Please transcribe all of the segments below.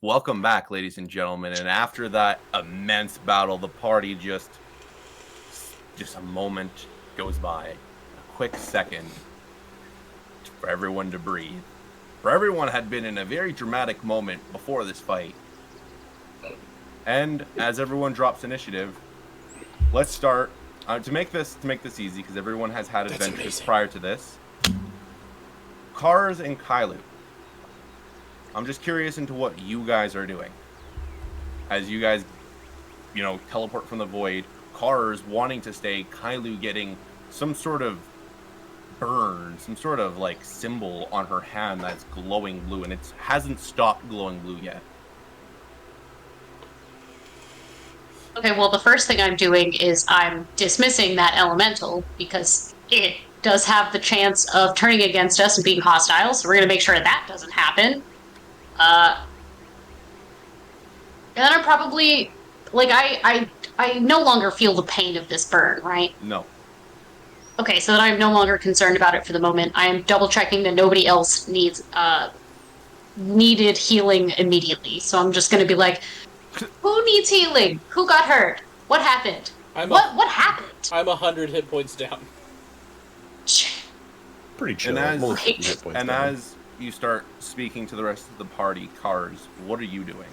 Welcome back, ladies and gentlemen. And after that immense battle, the party just a moment goes by, a quick second for everyone to breathe. For everyone had been in a very dramatic moment before this fight. And as everyone drops initiative, let's start to make this easy because everyone has had adventures prior to this. Kars and Kailu. I'm just curious into what you guys are doing. As you guys, teleport from the void, Kars wanting to stay, Kailu getting some sort of burn, some sort of like symbol on her hand that's glowing blue, and it hasn't stopped glowing blue yet. Okay, well, the first thing I'm doing is I'm dismissing that elemental because it does have the chance of turning against us and being hostile, so we're going to make sure that doesn't happen. And then I'm probably, I no longer feel the pain of this burn, right? No. Okay, so then I'm no longer concerned about it for the moment. I am double-checking that nobody else needed healing immediately, so I'm just going to be like, who needs healing? Who got hurt? What happened? What happened? I'm 100 hit points down. Pretty chill. As you start speaking to the rest of the party, Kars, what are you doing?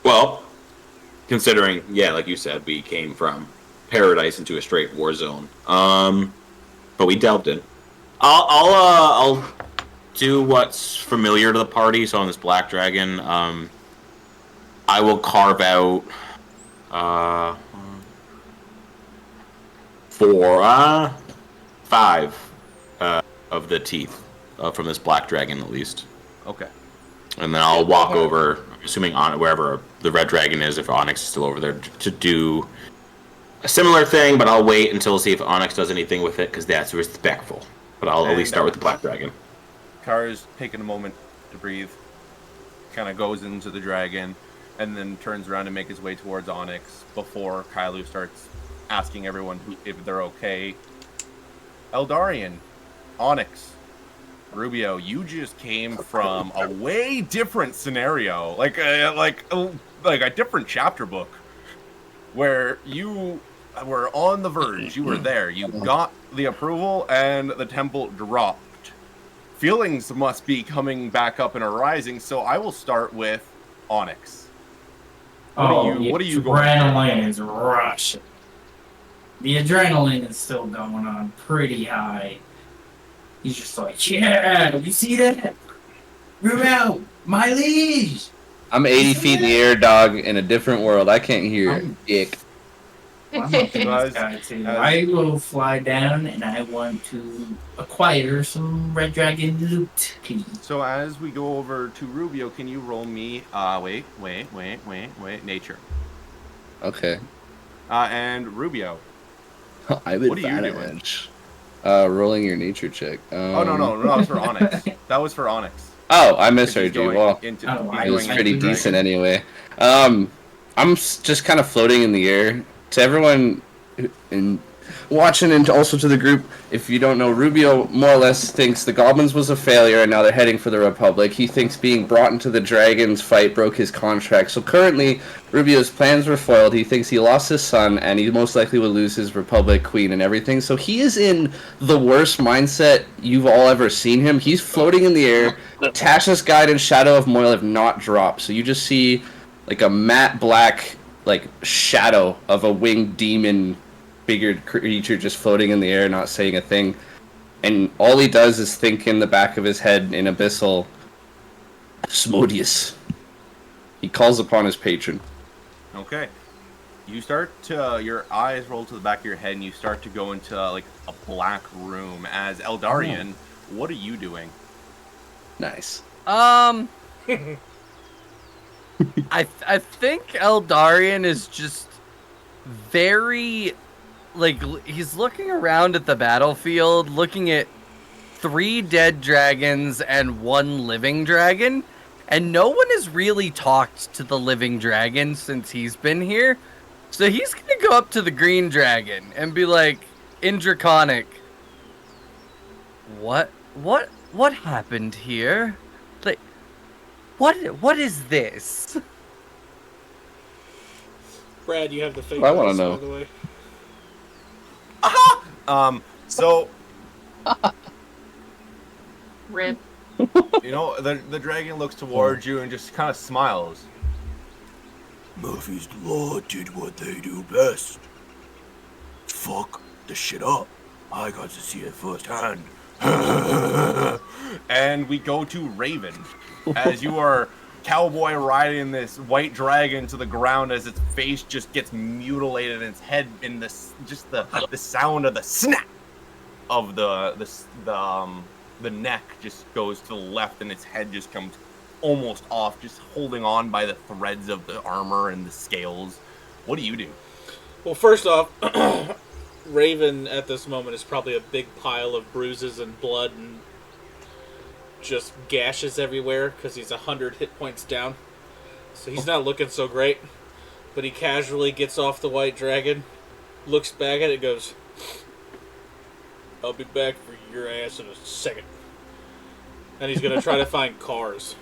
Well, considering, like you said, we came from paradise into a straight war zone. But we delved in. I'll do what's familiar to the party. So on this black dragon, I will carve out five of the teeth from this black dragon at least. Okay. And then I'll walk over, assuming on wherever the red dragon is, if Onyx is still over there, to do a similar thing. But I'll wait until see if Onyx does anything with it, because that's respectful. But I'll at least start with the black dragon. Kars taking a moment to breathe, kind of goes into the dragon, and then turns around and makes his way towards Onyx before Kailu starts asking everyone if they're okay. Eldarian, Onyx, Rubio, you just came from a way different scenario, like a different chapter book, where you were on the verge. You were there. You got the approval, and the temple dropped. Feelings must be coming back up and arising, so I will start with Onyx. What are you going? Adrenaline is rushing. The adrenaline is still going on pretty high. He's just like, yeah, you see that? Rubio, my liege! I'm 80 feet in the air, dog, in a different world. I can't hear dick. I'm up in this guy too. I will fly down and I want to acquire some red dragon loot. So as we go over to Rubio, can you roll me, wait, nature. Okay. And Rubio. I would what are you doing? Rolling your nature check. No, that was for Onyx. That was for Onyx. Oh, I misheard you. Well, it was pretty decent anyway. I'm just kind of floating in the air. To everyone in watching and also to the group, if you don't know, Rubio more or less thinks the Goblins was a failure and now they're heading for the Republic. He thinks being brought into the Dragons fight broke his contract. So currently, Rubio's plans were foiled. He thinks he lost his son and he most likely will lose his Republic Queen and everything. So he is in the worst mindset you've all ever seen him. He's floating in the air. Tasha's Guide and Shadow of Moyle have not dropped. So you just see like a matte black shadow of a winged demon figured creature just floating in the air, not saying a thing. And all he does is think in the back of his head in Abyssal, Asmodeus. He calls upon his patron. Okay. You start to, your eyes roll to the back of your head and you start to go into a black room. As Eldarian, what are you doing? Nice. I think Eldarian is just very, he's looking around at the battlefield, looking at 3 dead dragons and 1 living dragon, and no one has really talked to the living dragon since he's been here. So he's gonna go up to the green dragon and be like, in Draconic, what what happened here? Like, what is this? Brad, you have the fake I wanna voice, know. by the way. So Rip. you know, the dragon looks towards you and just kind of smiles. Murphy's Law did what they do best. Fuck the shit up. I got to see it firsthand. And we go to Raven, as you are cowboy riding this white dragon to the ground as its face just gets mutilated and its head in this just the sound of the snap of the neck just goes to the left and its head just comes almost off, just holding on by the threads of the armor and the scales. What do you do? Well, first off, Raven at this moment is probably a big pile of bruises and blood and just gashes everywhere because he's 100 hit points down. So he's not looking so great. But he casually gets off the white dragon, looks back at it, and goes, "I'll be back for your ass in a second." And he's going to try to find cars.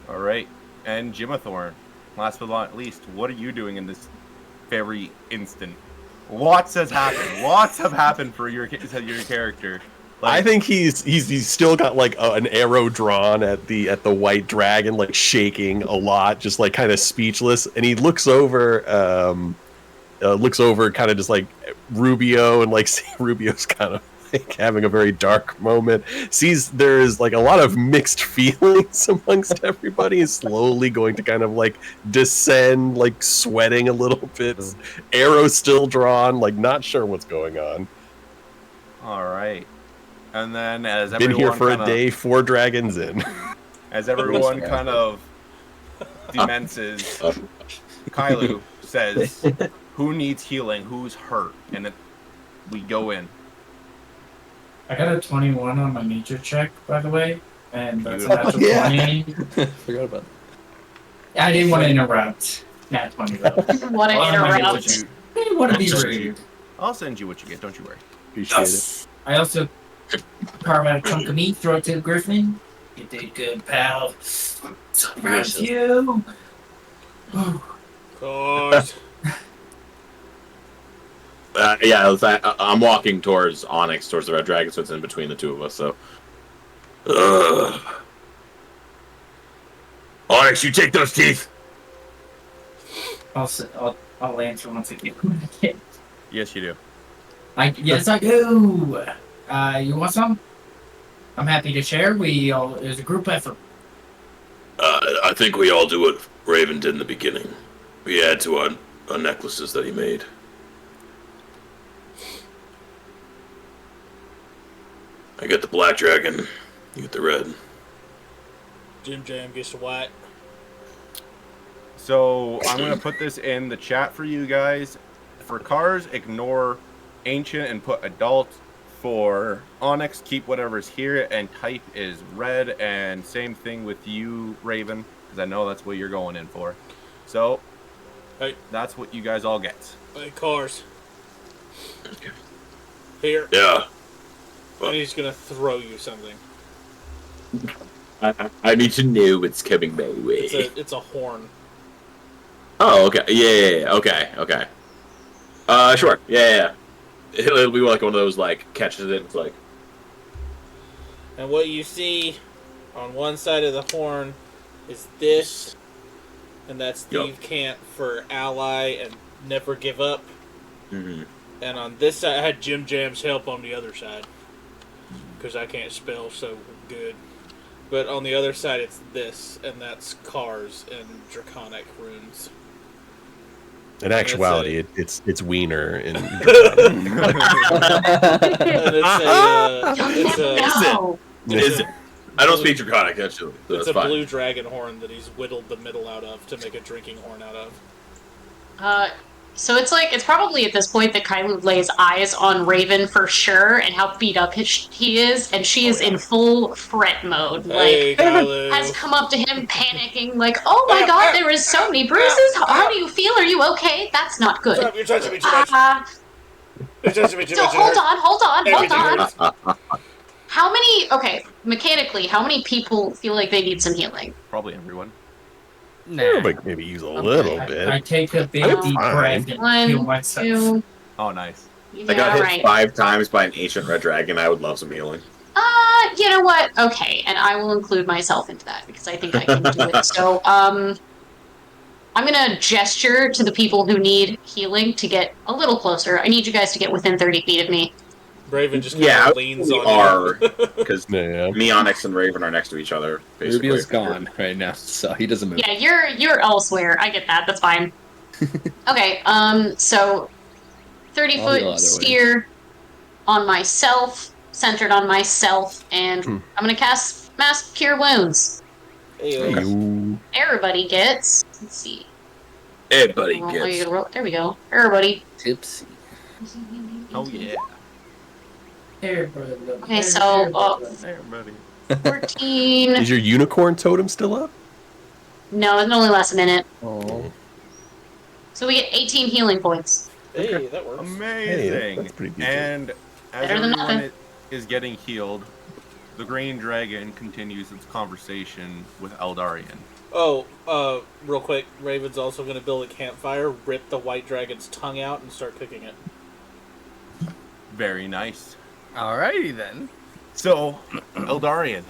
All right, and Jimathorn, last but not least, what are you doing in this very instant? Lots has happened. Lots have happened for your character. I think he's still got like an arrow drawn at the white dragon, like shaking a lot, just like kind of speechless. And he looks over kind of just like Rubio, and like Rubio's kind of like having a very dark moment. Sees there is like a lot of mixed feelings amongst everybody. Is slowly going to kind of like descend, like sweating a little bit. Arrow still drawn, like not sure what's going on. All right. And then as Been everyone here for kinda, a day, 4 dragons in. as everyone kind of demences, Kailu says, "Who needs healing? Who's hurt?" And we go in. I got a 21 on my nature check, by the way, and that's a Oh, natural yeah. 20. Forgot about I didn't want to interrupt. Nat 20 though. Want to Well, I'm not able interrupt? to. I didn't want to be rude. I'll send you what you get. Don't you worry. Appreciate it. I also carve out a chunk of meat, throw it to the griffin. You did good, pal. So proud of you. Cars. Yeah, I'm walking towards Onyx, towards the red dragon, so it's in between the two of us. So, Onyx, you take those teeth. I'll answer once again. Yes, you do. Yes, I do. You want some? I'm happy to share. It was a group effort. I think we all do what Raven did in the beginning. We add to our necklaces that he made. I get the black dragon. You get the red. Jim Jam gets the white. So I'm going to put this in the chat for you guys. For cars, ignore ancient and put adult. For Onyx, keep whatever's here, and type is red. And same thing with you, Raven, because I know that's what you're going in for. So Hey. that's what you guys all get. Hey, cars. Here. Yeah. And he's going to throw you something. I need to know what's coming my way. It's a horn. Oh, okay. Yeah. Okay. Sure. Yeah. It'll be like one of those, like, catches it. It's like, And what you see on one side of the horn is this, and that's Steve Cant for ally and never give up. mhm. And on this side, I had Jim Jam's help on the other side, because I can't spell so good. But on the other side, it's this, and that's cars and draconic runes. In actuality, it's Wiener in. And it's No. I don't speak Draconic, actually. So it's that's a fine. blue dragon horn that he's whittled the middle out of to make a drinking horn out of. So it's probably at this point that Kailu lays eyes on Raven for sure and how beat up he is, and she is in full fret mode. Hey, Kailu. Has come up to him panicking, like, "Oh my god, there is so many bruises. How do you feel? Are you okay? That's not good." Stop, you're touching me too much. You're touching me too So much. hold on. Everything hurts. how many? Okay, mechanically, how many people feel like they need some healing? Probably everyone. Nah. Everybody can maybe use a little bit. I take a big I'm deep fine. breath and heal One, myself. two. Oh, nice. I got Yeah, hit right. 5 times by an ancient red dragon. I would love some healing. You know what? Okay, and I will include myself into that because I think I can do it. So, I'm gonna gesture to the people who need healing to get a little closer. I need you guys to get within 30 feet of me. Raven just kind Yeah, of leans we on are you. because Yeah. me, Onyx, and Raven are next to each other. Basically. Rubio's gone right now, so he doesn't move. Yeah, you're elsewhere. I get that. That's fine. Okay, so 30 I'll go either way. foot steer on myself, centered on myself, and I'm gonna cast Mass Cure Wounds. Hey, You- Everybody gets. Let's see. Everybody Roll- gets. you gotta roll- There we go. Everybody. Tipsy. Oh yeah. Okay, so Everybody. 14. Is your unicorn totem still up? No, it only lasts a minute. Oh. So we get 18 healing points. hey, that works. Amazing. that's pretty decent. And as Better than everyone nothing. is getting healed, the Green Dragon continues its conversation with Eldarian. Oh, real quick, Raven's also going to build a campfire, rip the white dragon's tongue out, and start cooking it. Very nice. Alrighty then. So, Eldarian,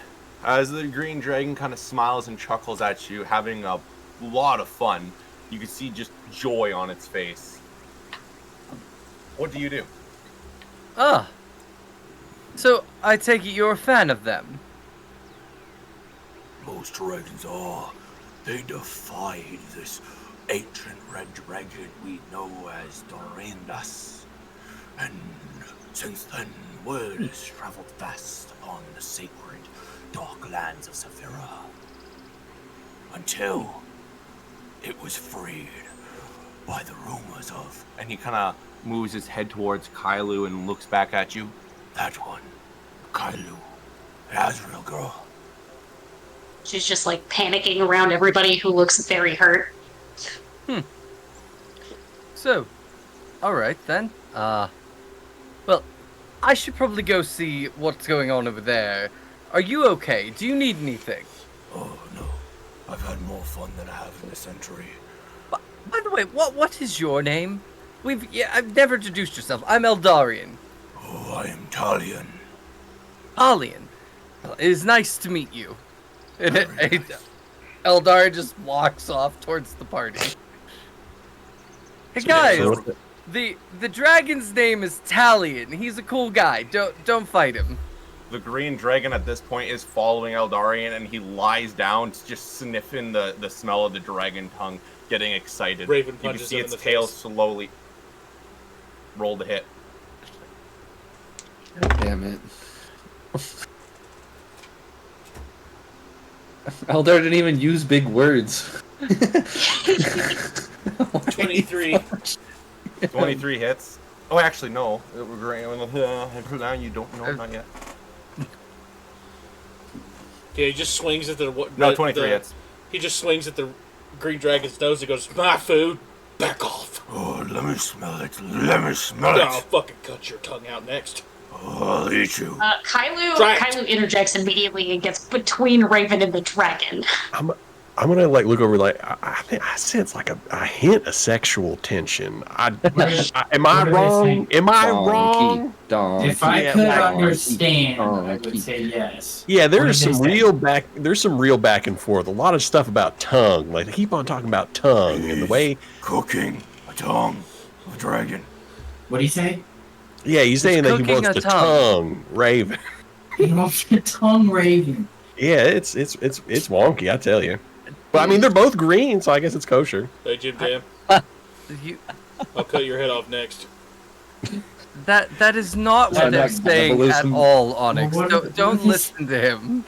as the Green Dragon kind of smiles and chuckles at you, having a lot of fun, you can see just joy on its face. What do you do? Ah. So I take it you're a fan of them. Most dragons are. They defied this ancient red dragon we know as Dorindas. And since then, word has traveled fast upon the sacred dark lands of Saphira. Until it was freed by the rumors of And he kind of moves his head towards Kailu and looks back at you. that one, Kailu, Azrael girl. She's just like panicking around everybody who looks very hurt. So, alright then. Well, I should probably go see what's going on over there. Are you okay? Do you need anything? Oh no, I've had more fun than I have in a century. By the way, what is your name? I've never introduced yourself. I'm Eldarian. Oh, I am Talion. Alian. Well, it is nice to meet you. And Very nice. Eldar just walks off towards the party. Hey guys, So- the dragon's name is Talion. He's a cool guy. Don't fight him. The Green Dragon at this point is following Eldarian, and he lies down, just sniffing the smell of the dragon tongue, getting excited. Raven You can punches see him in its the tail face. slowly roll to hit. Damn it. Eldar didn't even use big words. 23. 23 hits. Oh, actually, no. Now you don't know, not yet. Yeah, he just swings at the... No, 23 hits. He just swings at the green dragon's nose and goes, "My food, back off." Oh, let me smell it. Let me smell I'll it. fucking cut your tongue out next. Oh, I'll eat you. Kailu interjects immediately and gets between Raven and the dragon. I'm gonna like look over like I think I sense like a hint of sexual tension. Am I What do they wrong? say? Am I Donkey, wrong? donkey. If I Yeah, could like- understand, Oh, I would keep- say yes. Yeah, What there's did some they say? real back and forth. A lot of stuff about tongue. Like they keep on talking about tongue and the way. Cooking a tongue of a dragon. What do you say? Yeah, he's saying that he cooking wants a the tongue. tongue Raven. He wants the tongue raven. Yeah, it's wonky, I tell you. But I mean, they're both green, so I guess it's kosher. Hey, Jim Jam, You, I'll cut your head off next. that is not what Not they're that saying at cannibalism. all, Onyx. Well, what Don't is- listen to him.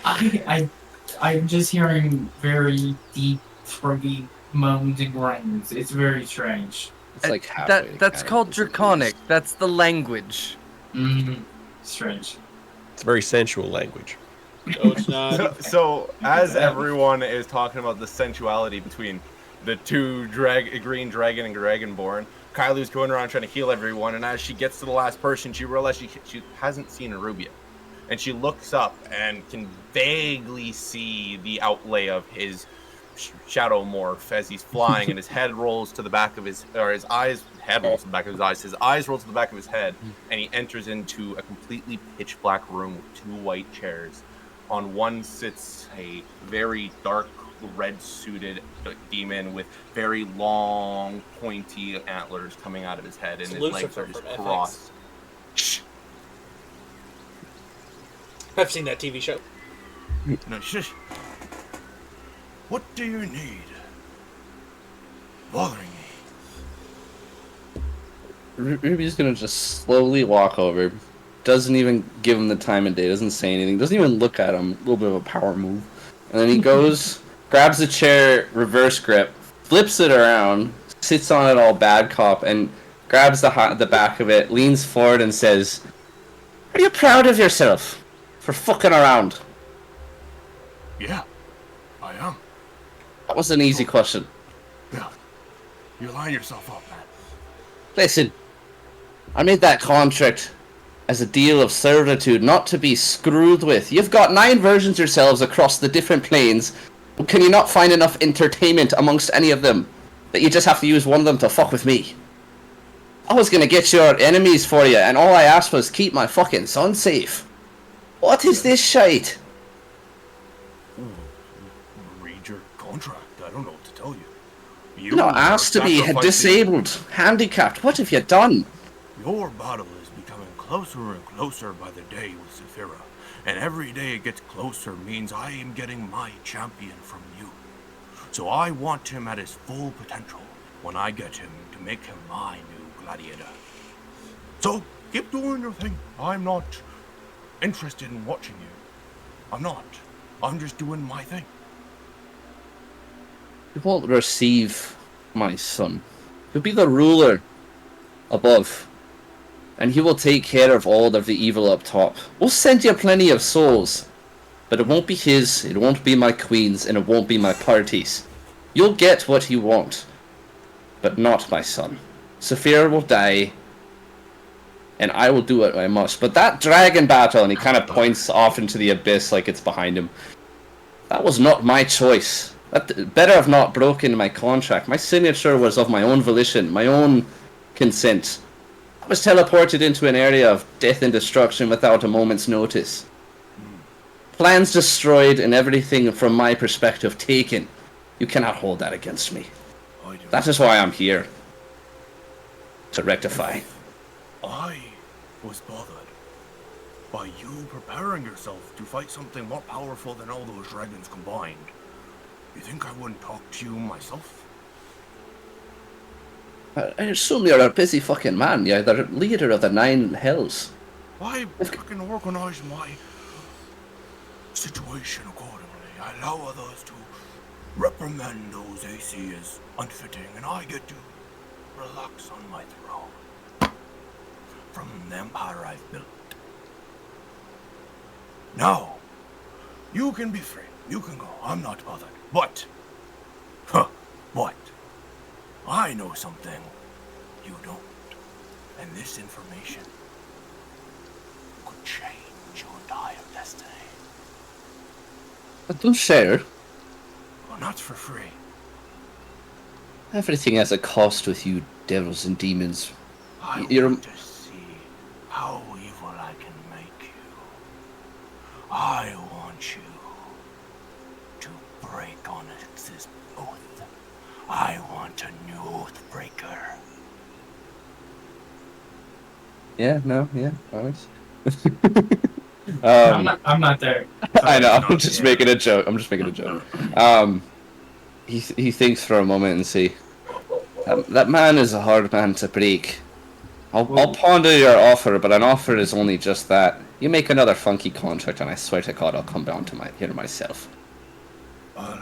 I'm just hearing very deep, throaty moans and groans. It's very strange. It's like halfway That's kind called of- draconic. That's the language. Strange. It's very sensual language. No, it's not. So, as everyone is talking about the sensuality between the two Green Dragon and Dragonborn, Kailu's going around trying to heal everyone, and as she gets to the last person, she realizes she hasn't seen Arubia. and she looks up and can vaguely see the outlay of his shadow morph as he's flying, and his head rolls to the back of his head rolls to the back of his eyes. His eyes roll to the back of his head, and he enters into a completely pitch black room with 2 white chairs. On one sits a very dark red suited demon with very long pointy antlers coming out of his head, and his legs are just crossed. Shh. I've seen that TV show. Now, shush. What do you need? Bothering me? Ruby's gonna just slowly walk over. Doesn't even give him the time of day. Doesn't say anything. Doesn't even look at him. A little bit of a power move. And then he goes, grabs the chair, reverse grip, flips it around, sits on it all bad cop, and grabs the back of it, leans forward and says, "Are you proud of yourself for fucking around?" Yeah, I am. That was an easy question. Yeah, you line yourself up, man. Listen, I made that contract as a deal of servitude, not to be screwed with. You've got 9 versions yourselves across the different planes. Can you not find enough entertainment amongst any of them that you just have to use one of them to fuck with me? I was gonna get your enemies for you, and all I asked was keep my fucking son safe. What is this shite? Read your contract. I don't know what to tell you. You're not asked to be disabled, handicapped. What have you done? Your battle is becoming closer and closer by the day with Saphira, and every day it gets closer means I am getting my champion from you. So I want him at his full potential when I get him to make him my new gladiator. So keep doing your thing. I'm not interested in watching you. I'm not. I'm just doing my thing. You won't receive my son. He'll be the ruler above, and he will take care of all of the evil up top. We'll send you plenty of souls, but it won't be his, it won't be my queen's, and it won't be my party's. You'll get what you want, but not my son. Saphira will die, and I will do what I must. But that dragon battle, and he kind of points off into the abyss like it's behind him, that was not my choice. That better have not broken my contract. My signature was of my own volition, my own consent. I was teleported into an area of death and destruction without a moment's notice. Plans destroyed and everything from my perspective taken. You cannot hold that against me. That is why I'm here. To rectify. I was bothered by you preparing yourself to fight something more powerful than all those dragons combined. You think I wouldn't talk to you myself? I assume you're a busy fucking man. You're the leader of the 9 hells. I fucking organize my situation accordingly. I allow others to reprimand those they see as unfitting, and I get to relax on my throne from the empire I've built. Now, you can be free. You can go. I'm not bothered. But, what? I know something you don't. And this information could change your entire destiny. But don't share. Well, not for free. Everything has a cost with you devils and demons. I You're... want to see how evil I can make you. I want you to break Onyx's oath. I want a new oath breaker. Yeah, no, yeah, always. I'm not there. I know, I'm just making a joke. He thinks for a moment and see. That man is a hard man to break. I'll ponder your offer, but an offer is only just that. You make another funky contract, and I swear to God, I'll come down to here myself. I'll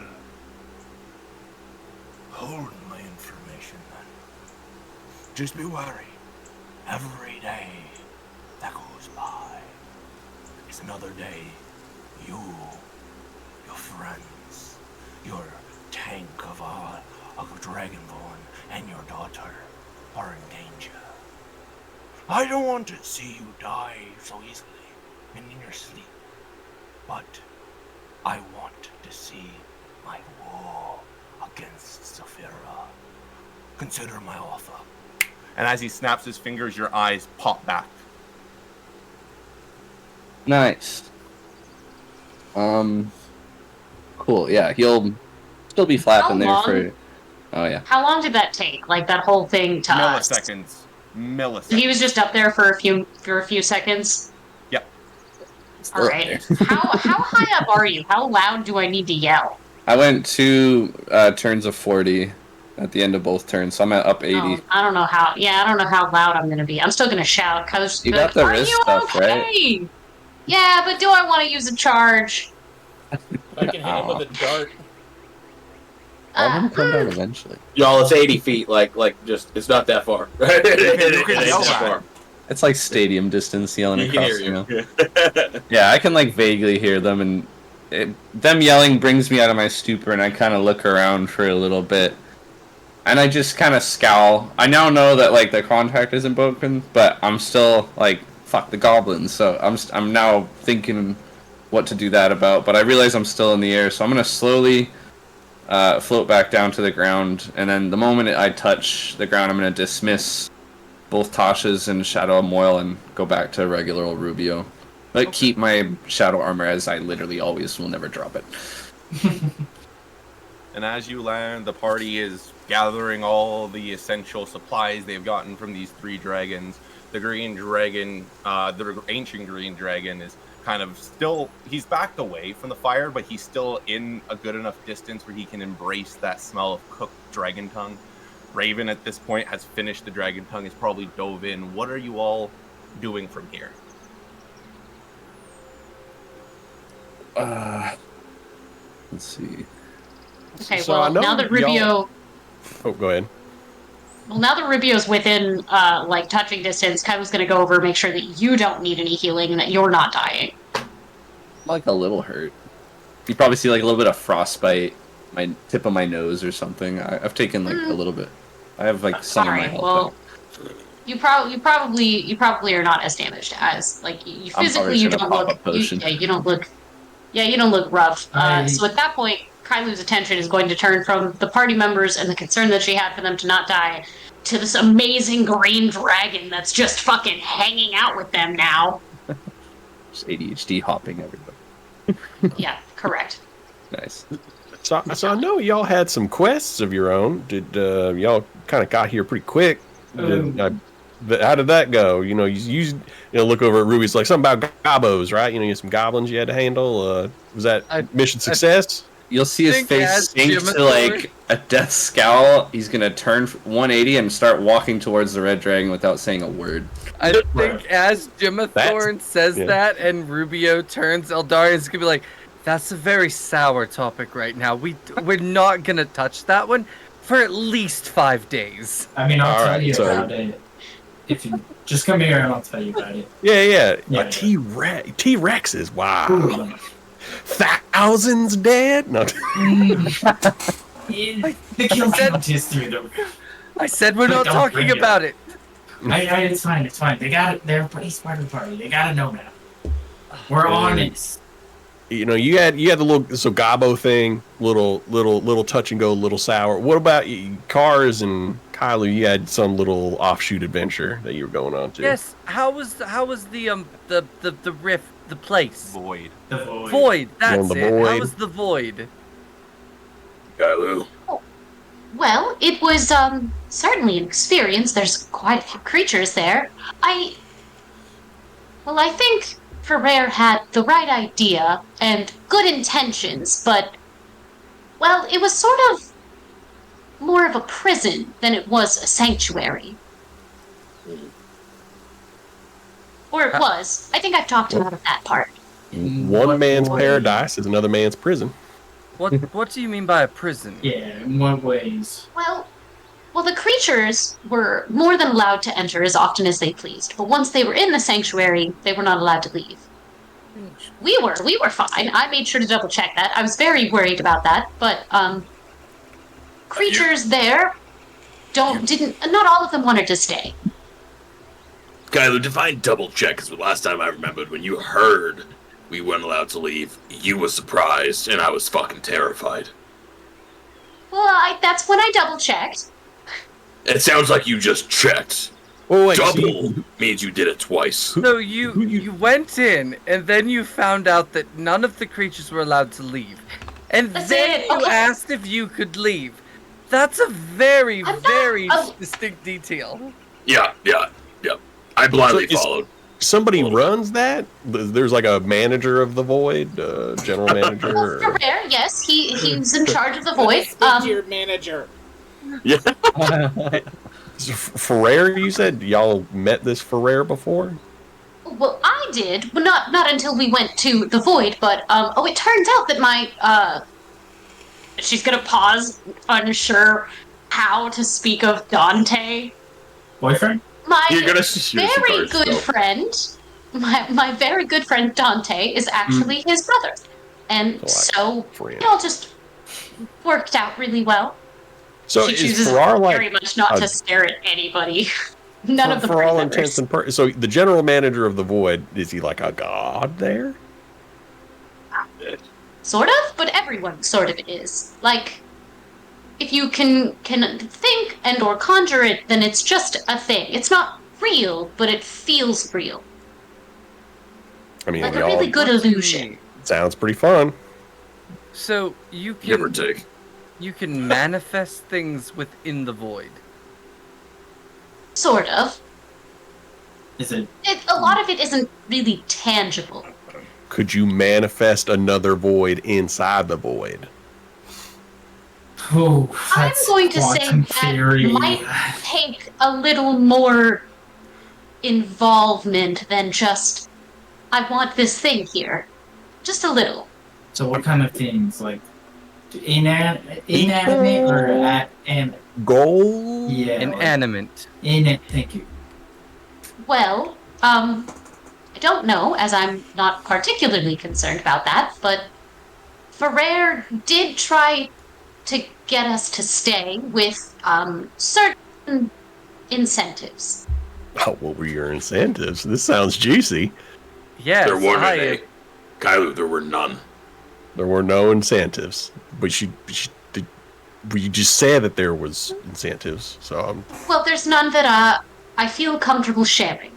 hold my information then. Just be wary. Every day that goes by is another day you, your friends, your tank of Dragonborn, and your daughter are in danger. I don't want to see you die so easily. and in your sleep. But I want to see my war against Saphira. Consider my offer. And as he snaps his fingers, your eyes pop back. Nice. Cool. Yeah, he'll still be flapping there long? for. Oh yeah. How long did that take? Like that whole thing to us? Milliseconds. He was just up there for a few seconds. Yep. All right. How high up are you? How loud do I need to yell? I went 2 turns of 40 at the end of both turns, so I'm at up 80. Oh, I don't know how. Yeah, I don't know how loud I'm gonna be. I'm still gonna shout because You got the are wrist you stuff, okay? right? Yeah, but do I want to use a charge? I can hit him with a dart. I'll have him come down eventually. Y'all, it's 80 feet. Like, just it's not that far. You can It yell ain't that that. far. It's like stadium distance yelling You can across. hear You know? you. Yeah, I can like vaguely hear them, and them yelling brings me out of my stupor, and I kind of look around for a little bit, and I just kind of scowl. I now know that like the contract isn't broken, but I'm still like, fuck the goblins. So I'm now thinking what to do that about. But I realize I'm still in the air, so I'm gonna slowly float back down to the ground, and then the moment I touch the ground, I'm gonna dismiss both Tasha's and Shadow Moyle and go back to regular old Rubio. But keep my shadow armor, as I literally always will never drop it. And as you land, the party is gathering all the essential supplies they've gotten from these 3 dragons. The green dragon, the ancient green dragon, is kind of still, he's backed away from the fire, but he's still in a good enough distance where he can embrace that smell of cooked dragon tongue. Raven at this point has finished the dragon tongue, is probably dove in. What are you all doing from here? Let's see. Okay, So I well know now that Rubio, y'all- Oh, go ahead. Rubio's within like touching distance, Kyle's gonna go over and make sure that you don't need any healing and that you're not dying. I'm like a little hurt. You probably see like a little bit of frostbite, my tip of my nose or something. I've taken like a little bit. I have like some of my Alright, health well, back. you probably are not as damaged as like you I'm physically. probably You gonna don't pop look. a potion. You don't look. Yeah, you don't look rough. I- So at that point, Kailu's attention is going to turn from the party members and the concern that she had for them to not die to this amazing green dragon that's just fucking hanging out with them now. Just ADHD hopping everybody. Yeah, correct. Nice. So I know y'all had some quests of your own. Did y'all kind of got here pretty quick? How did that go? You know, you look over at Ruby's like something about gobos, right? You know, you had some goblins you had to handle. Was that mission success? You'll see his think face as sink Jim to like a death scowl. He's gonna turn 180 and start walking towards the red dragon without saying a word. I think as Jimathorn says yeah. that and Rubio turns, Eldarian's gonna be like, that's a very sour topic right now. We're not gonna touch that one for at least 5 days. I mean, I'll All tell right, you so- about it. If you just come here and I'll tell you about it. Yeah. Yeah. T-Rexes. Wow. Ooh. Thousands dead? No. The kill count is through the roof. I said we're not Don't talking bring it about it. It's fine. They got it. They're a pretty smart of the party. They gotta know now. We're honest. You know, you had the little Gabo thing, little touch and go, little sour. What about Cars and Kylo? You had some little offshoot adventure that you were going on to. Yes. How was the rift, the place? Void. The void. Void. That's the it. How void. was the void? Kylo. Well, it was certainly an experience. There's quite a few creatures there. I think Ferrer had the right idea and good intentions, but well, it was sort of more of a prison than it was a sanctuary. Or it was. I think I've talked about that part. One man's paradise is another man's prison. What do you mean by a prison? Yeah, in what ways? Well, the creatures were more than allowed to enter as often as they pleased, but once they were in the sanctuary, they were not allowed to leave. We were fine. I made sure to double check that. I was very worried about that, but creatures there not all of them wanted to stay. Kylo, define double check, because the last time I remembered when you heard we weren't allowed to leave, you were surprised, and I was fucking terrified. Well, that's when I double checked. It sounds like you just checked. Oh, wait, Double means you did it twice. So you went in, and then you found out that none of the creatures were allowed to leave. And That's then it, you okay. asked if you could leave. That's a very, I'm not- very oh. distinct detail. Yeah. I blindly So is- followed. Somebody runs that? There's like a manager of the void, general manager. Well, or- Ferrer, yes, he's in charge of the void. Your manager. Yeah. Ferrer, you said y'all met this Ferrer before? Well, I did, but not until we went to the void. But it turns out that my she's gonna pause, unsure how to speak of Dante. Boyfriend? My You're gonna see very good friend, my very good friend Dante is actually his brother, and so Friend. it all just worked out really well. So She is chooses Ferrer very like much not a- to stare at anybody. None of the for party all members. intents and purposes? So the general manager of the void, is he like a god there? Sort of, but everyone sort of is. Like, if you can think and or conjure it, then it's just a thing. It's not real, but it feels real. I mean, Like a y'all really good illusion. sounds pretty fun. So you Give or can take. you can manifest things within the void. Sort of. Is it? A lot of it isn't really tangible. Could you manifest another void inside the void? Oh, I'm that's going to say quantum that theory. might take a little more involvement than just, I want this thing here. Just a little. So what kind of things? Like inanimate or and Gold? yeah, Inanimate. Thank you. Well, I don't know, as I'm not particularly concerned about that, but Ferrer did try to get us to stay with certain incentives. Oh, what were your incentives? This sounds juicy. Yes, There weren't I- any. Kylo, there were none. There were no incentives, but you just said that there was incentives. So Well, there's none that I feel comfortable sharing.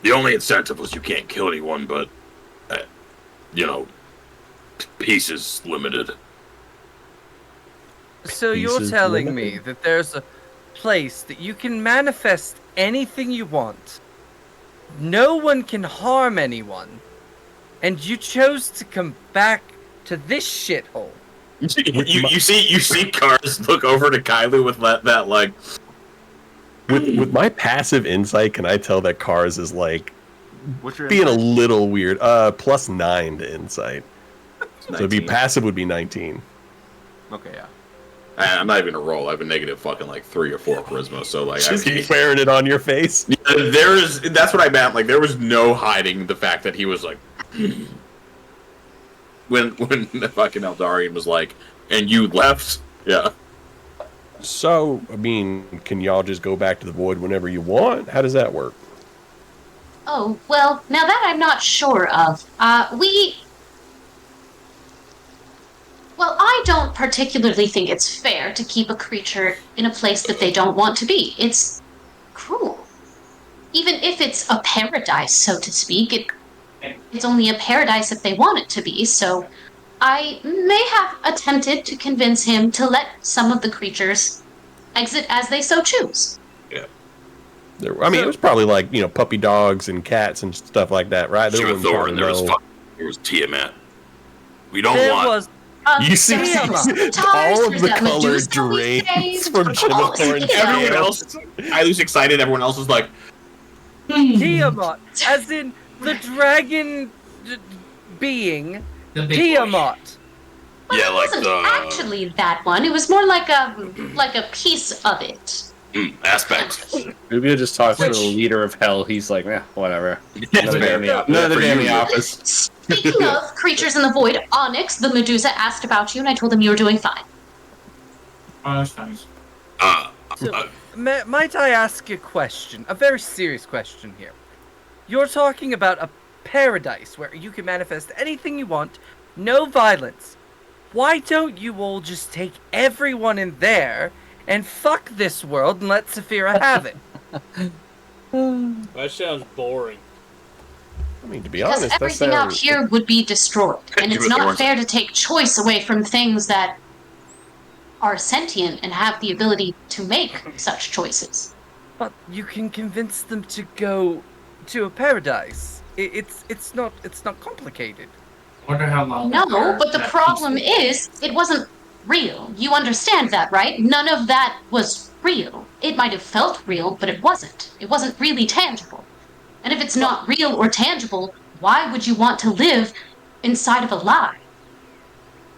The only incentive was you can't kill anyone, but, peace is limited. So you're Pieces telling me limited. that there's a place that you can manifest anything you want. No one can harm anyone. And you chose to come back to this shithole. You see Cars look over to Kylo with that like. with my passive insight, can I tell that Cars is like What's your being a insight? little weird? +9 to insight. So it'd be 19. passive would be 19. Okay, yeah. I'm not even gonna roll. I have a negative fucking like 3 or 4 charisma. So like, Just keep wearing it on your face. that's what I meant. Like there was no hiding the fact that he was like. when the fucking Eldarian was like, and you left, yeah. So, I mean, can y'all just go back to the void whenever you want? How does that work? Oh, well, now that I'm not sure of, Well, I don't particularly think it's fair to keep a creature in a place that they don't want to be. It's cruel. Even if it's a paradise, so to speak, it's only a paradise if they want it to be, so I may have attempted to convince him to let some of the creatures exit as they so choose. It was probably like, puppy dogs and cats and stuff like that, right? Sure, wouldn't Thorin, probably know. there was Tiamat. We don't There want... was You see Tiamat. all of There's the that color Medusa we drains saved. from Oh, Genothorn's yeah. Everyone tail. else, I was excited. Everyone else was like, Tiamat, as in the dragon being The big boy. Tiamat. But Yeah, it like wasn't the- actually that one. It was more like a piece of it. aspect. Rubio just talks to the Which- leader of hell. He's like, whatever. It's Another day in fair. the, another For day in you, the yeah. office. Speaking of creatures in the void, Onyx, the Medusa, asked about you, and I told him you were doing fine. Oh, that's fine. So, might I ask a question? A very serious question here. You're talking about a paradise where you can manifest anything you want, no violence. Why don't you all just take everyone in there and fuck this world and let Saphira have it? That sounds boring. I mean, to be Because honest, that everything out sounds. here would be destroyed. And it's not fair to take choice away from things that are sentient and have the ability to make such choices. But you can convince them to go to a paradise. It's not complicated. Wonder how long. No, but the problem is, it wasn't real. You understand that, right? None of that was real. It might have felt real, but it wasn't. It wasn't really tangible. And if it's not real or tangible, why would you want to live inside of a lie?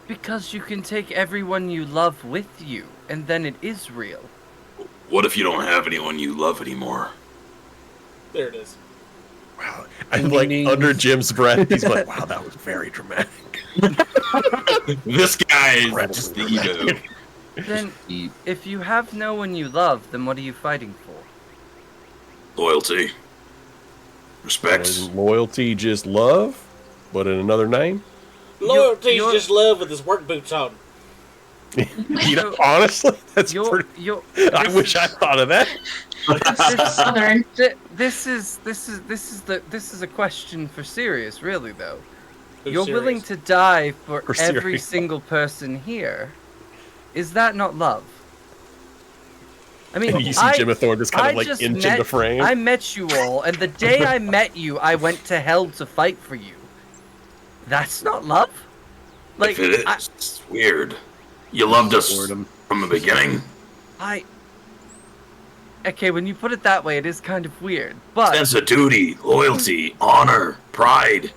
Because you can take everyone you love with you, and then it is real. What if you don't have anyone you love anymore? There it is. Wow. I'm like under Jim's breath. He's like, wow, that was very dramatic. This guy is just the ego. Then, if you have no one you love, then what are you fighting for? Loyalty. Respect. Isn't loyalty just love, but in another name? Loyalty's you're- just love with his work boots on. You know, honestly, that's pretty. I wish I thought of that. Southern. This is a question for serious, really though. Who's You're serious? willing to die for For every serious. single person here. Is that not love? I mean, You see Jim Thorne just kind of like just inch met- into frame. I met you all, and the day I met you, I went to hell to fight for you. That's not love? Like, If it is, it's weird. You loved us from the beginning. Okay, when you put it that way, it is kind of weird. But Sense of duty, loyalty, honor, pride.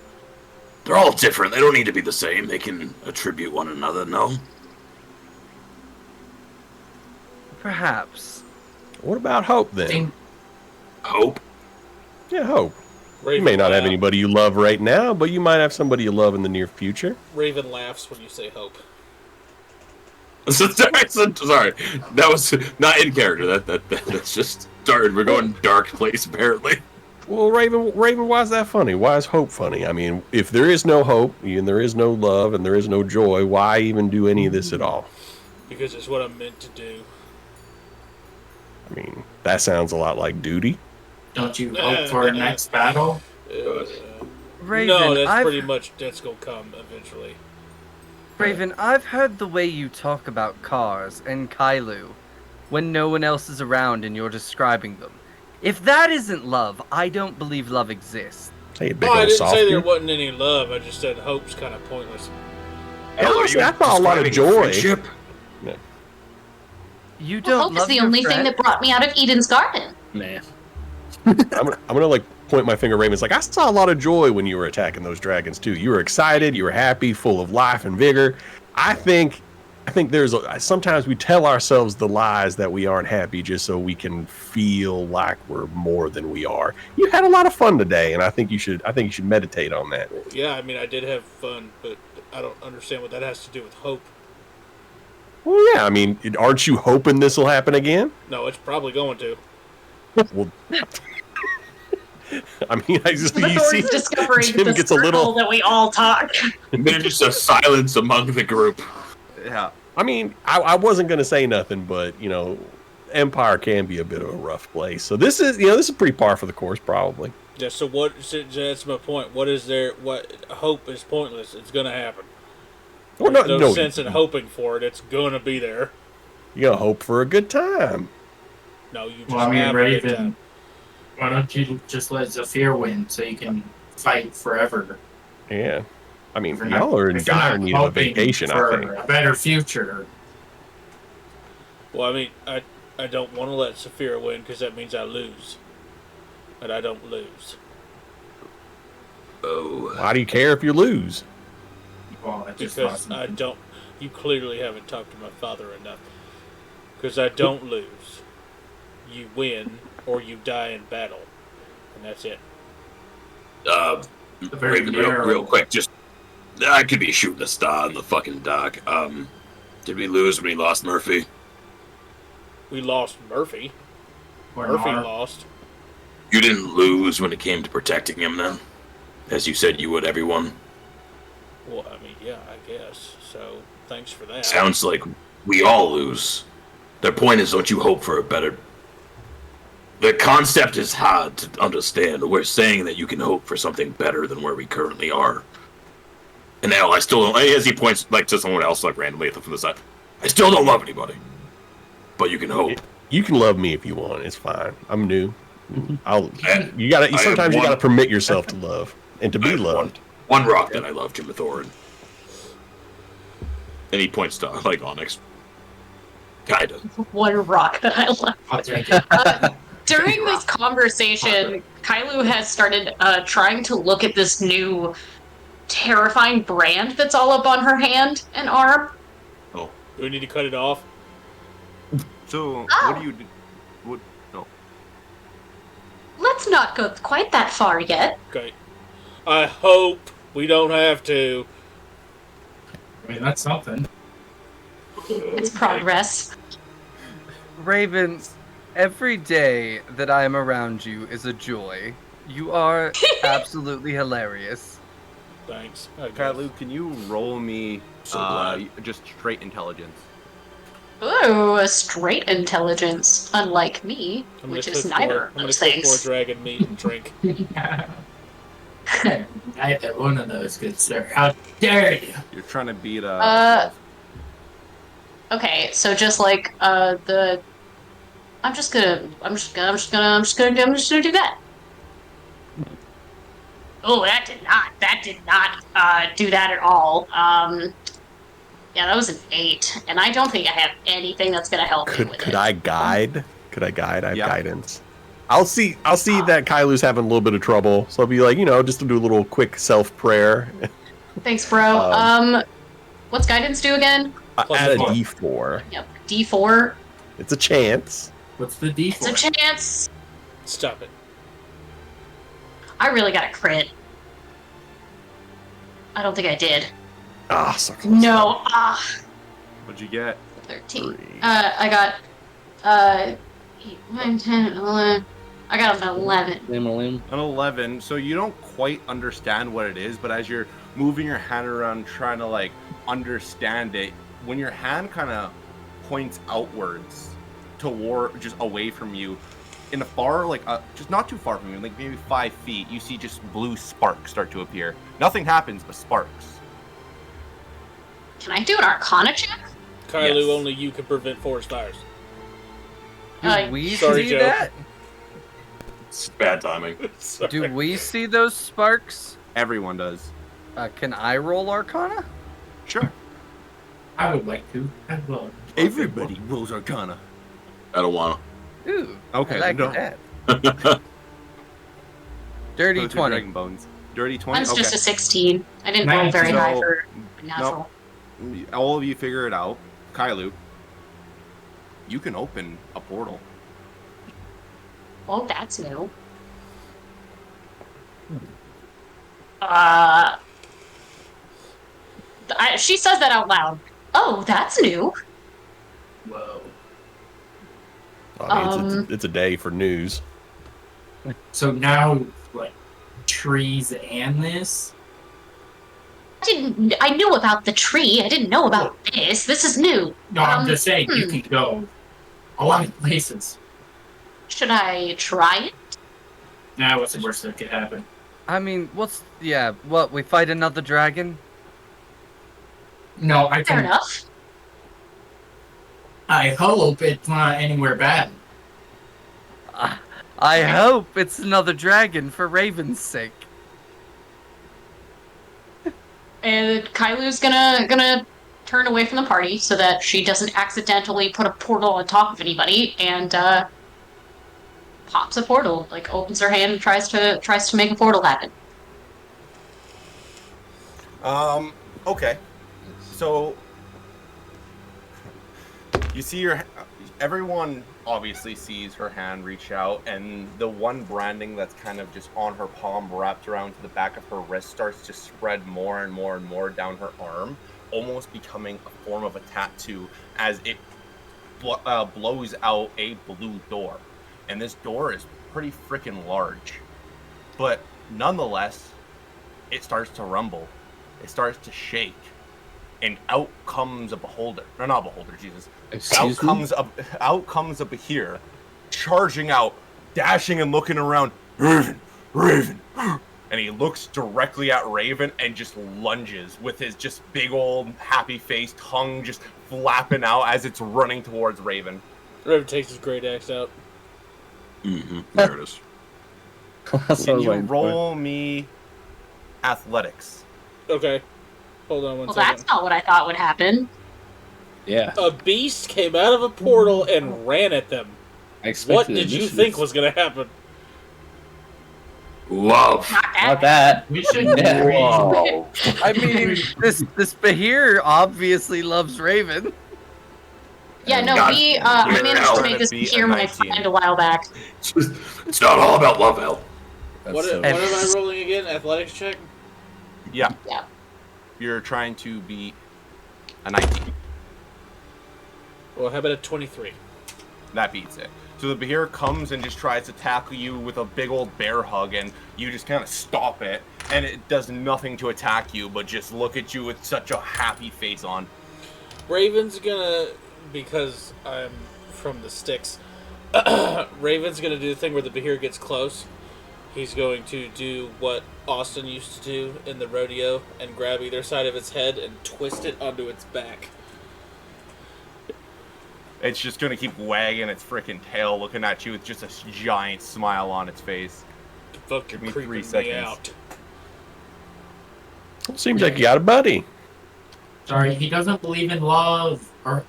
They're all different. They don't need to be the same. They can attribute one another, no? perhaps. What about hope then? Hope? Yeah, hope. Raven You may not have laugh- anybody you love right now, but you might have somebody you love in the near future. Raven laughs when you say hope. Sorry, that was not in character. That's just started. We're going dark place apparently. Well, Raven, why is that funny? Why is hope funny? I mean, if there is no hope and there is no love and there is no joy, why even do any of this at all? Because it's what I'm meant to do. I mean, that sounds a lot like duty. Don't you hope for a next battle? Raven, no, that's I've- pretty much that's gonna come eventually. Raven, I've heard the way you talk about cars and Kailu when no one else is around and you're describing them. If that isn't love, I don't believe love exists. Hey, big No, I old didn't say softy. there wasn't any love. I just said hope's kind of pointless. Yeah, honestly, I thought a lot of joy. You Well, don't hope is love the your only thing friend? that brought me out of Eden's garden. Nah. I'm gonna like point my finger at Raven's like, I saw a lot of joy when you were attacking those dragons too. You were excited, you were happy, full of life and vigor. I think there's sometimes we tell ourselves the lies that we aren't happy just so we can feel like we're more than we are. You had a lot of fun today, and I think you should meditate on that. Yeah, I mean, I did have fun, but I don't understand what that has to do with hope. Well, yeah, I mean, aren't you hoping this will happen again? No, it's probably going to. Well, I mean, you see, Thor's discovering Jim the gets a circle little. that we all talk. There's just a silence among the group. Yeah. I mean, I wasn't gonna say nothing, but you know, Empire can be a bit of a rough place. So this is pretty par for the course, probably. Yeah, so that's my point. What is there? What hope is pointless. It's gonna happen. Well, There's no, no no, sense in hoping for it. It's gonna be there. You gotta hope for a good time. No, you just Well, I mean, have a good Raven, time. why don't you just let Zephyr win so you can fight forever? Yeah, I mean, If you're not- y'all are in if you're not dire need of a hoping vacation. I for think. a better future. Well, I mean, I don't want to let Saphira win because that means I lose, and I don't lose. Oh. Why do you care if you lose? Well, it just Because wasn't. I don't. You clearly haven't talked to my father enough. Because I don't lose. You win or you die in battle, and that's it. very Raven, narrow. real quick, just I could be shooting a star in the fucking dock. Did we lose when we lost Murphy? We lost Murphy. Or Murphy Nar. lost. You didn't lose when it came to protecting him, then? As you said you would, everyone. Well, I mean, yeah, I guess. So, thanks for that. Sounds like we all lose. Their point is, don't you hope for a better... The concept is hard to understand. We're saying that you can hope for something better than where we currently are. And now I still don't... As he points like to someone else, like randomly from the side, I still don't love anybody. But you can hope. You can love me if you want. It's fine. I'm new. I'll. You gotta. I Sometimes have you gotta one- permit yourself to love and to I be have loved. One rock that I love, Jim Thorin. And he points to, like, Onyx. Kinda. One rock that I love. I'll take it. During this conversation, Kailu has started trying to look at this new terrifying brand that's all up on her hand and arm. Do we need to cut it off? So, Oh. what do you do? What? No. Let's not go quite that far yet. Okay. I hope we don't have to. I mean, that's something. It's progress. Raven, every day that I am around you is a joy. You are absolutely hilarious. Thanks. I guess. Kylu, can you roll me So glad. just straight intelligence? Ooh, a straight intelligence, unlike me, I'm gonna which is cook neither more- of I'm gonna those cook more things. dragon meat and drink. I had one of those, good sir. How dare you? You're trying to beat Uh, Okay, so just like I'm just gonna do that. Oh, that did not do that at all. Yeah, that was an 8, and I don't think I have anything that's gonna help me with Could it. I guide? Could I guide? I have Yeah. guidance. I'll see that Kailu's having a little bit of trouble, so I'll be like, just to do a little quick self prayer. Thanks, bro. What's guidance do again? Plus Add a one. D4. Yep, D4. It's a chance. What's the D It's a for? chance. Stop it. I really got a crit. I don't think I did. Ah, so close. No. What'd you get? 13. 3. I got 8, 9, 10, 11. I got an 11. Lim. An 11. So you don't quite understand what it is, but as you're moving your hand around trying to like understand it, when your hand kind of points outwards toward just away from you, in a far just not too far from you, like maybe 5 feet, you see just blue sparks start to appear. Nothing happens but sparks. Can I do an Arcana check? Kylu, Yes. only you can prevent forest fires. Do we Sorry, see Joe. that? It's bad timing. Sorry. Do we see those sparks? Everyone does. Can I roll Arcana? Sure. I would like to. I will. Everybody rolls Arcana. I don't want Ooh, Okay, I like then don't. that. to. Dirty Those are 20. Dragon bones. Dirty 20. Mine's Okay. just a 16. I didn't roll very So- high for natural. All of you figure it out. Kylu, you can open a portal. Oh, that's new. She says that out loud. Oh, that's new. Whoa. I mean, it's a day for news. So now, like, trees and this? I knew about the tree. I didn't know about this. This is new. No, I'm just saying, you can go a lot of places. Should I try it? Nah, what's the worst that could happen? I mean, what, we fight another dragon? No, I Fair think. enough. I hope it's not anywhere bad. I hope it's another dragon for Raven's sake. And Kailu's gonna turn away from the party so that she doesn't accidentally put a portal on top of anybody, and pops a portal, like opens her hand and tries to make a portal happen. Okay. So you see everyone obviously sees her hand reach out, and the one branding that's kind of just on her palm wrapped around to the back of her wrist starts to spread more and more and more down her arm, almost becoming a form of a tattoo as it blows out a blue door. and this door is pretty freaking large. But nonetheless, it starts to rumble. It starts to shake. And out comes a beholder. No, not a beholder, Jesus. Excuse me? Out comes a Behir, charging out, dashing and looking around. Raven, Raven. And he looks directly at Raven and just lunges with his just big old happy face, tongue just flapping out as it's running towards Raven. Raven takes his great axe out. Mm-hmm. There it is. That's Can what I was you waiting for. roll me athletics? Okay. Hold on one Well, second. that's not what I thought would happen. Yeah. A beast came out of a portal and ran at them. I expected What did you initiative. think was going to happen? Love. Not that. Not that. We should Yeah. Whoa. I mean, this Behir obviously loves Raven. Yeah, no, God, I we're managed now to make this gonna beat here a my 19. friend a while back. It's not all about love, Al. That's What so- am I rolling again? Athletics check? Yeah. Yeah. You're trying to beat a 19. Well, how about a 23? That beats it. So the Behir comes and just tries to tackle you with a big old bear hug, and you just kind of stop it, and it does nothing to attack you, but just look at you with such a happy face on. Raven's gonna, because I'm from the sticks, Raven's gonna do the thing where the Behir gets close. He's going to do what Austin used to do in the rodeo and grab either side of its head and twist it onto its back. It's just gonna keep wagging its freaking tail, looking at you with just a giant smile on its face. Fuck, Give you're me 3 creeping me seconds. out. Seems like you got a buddy. Sorry, he doesn't believe in love. Or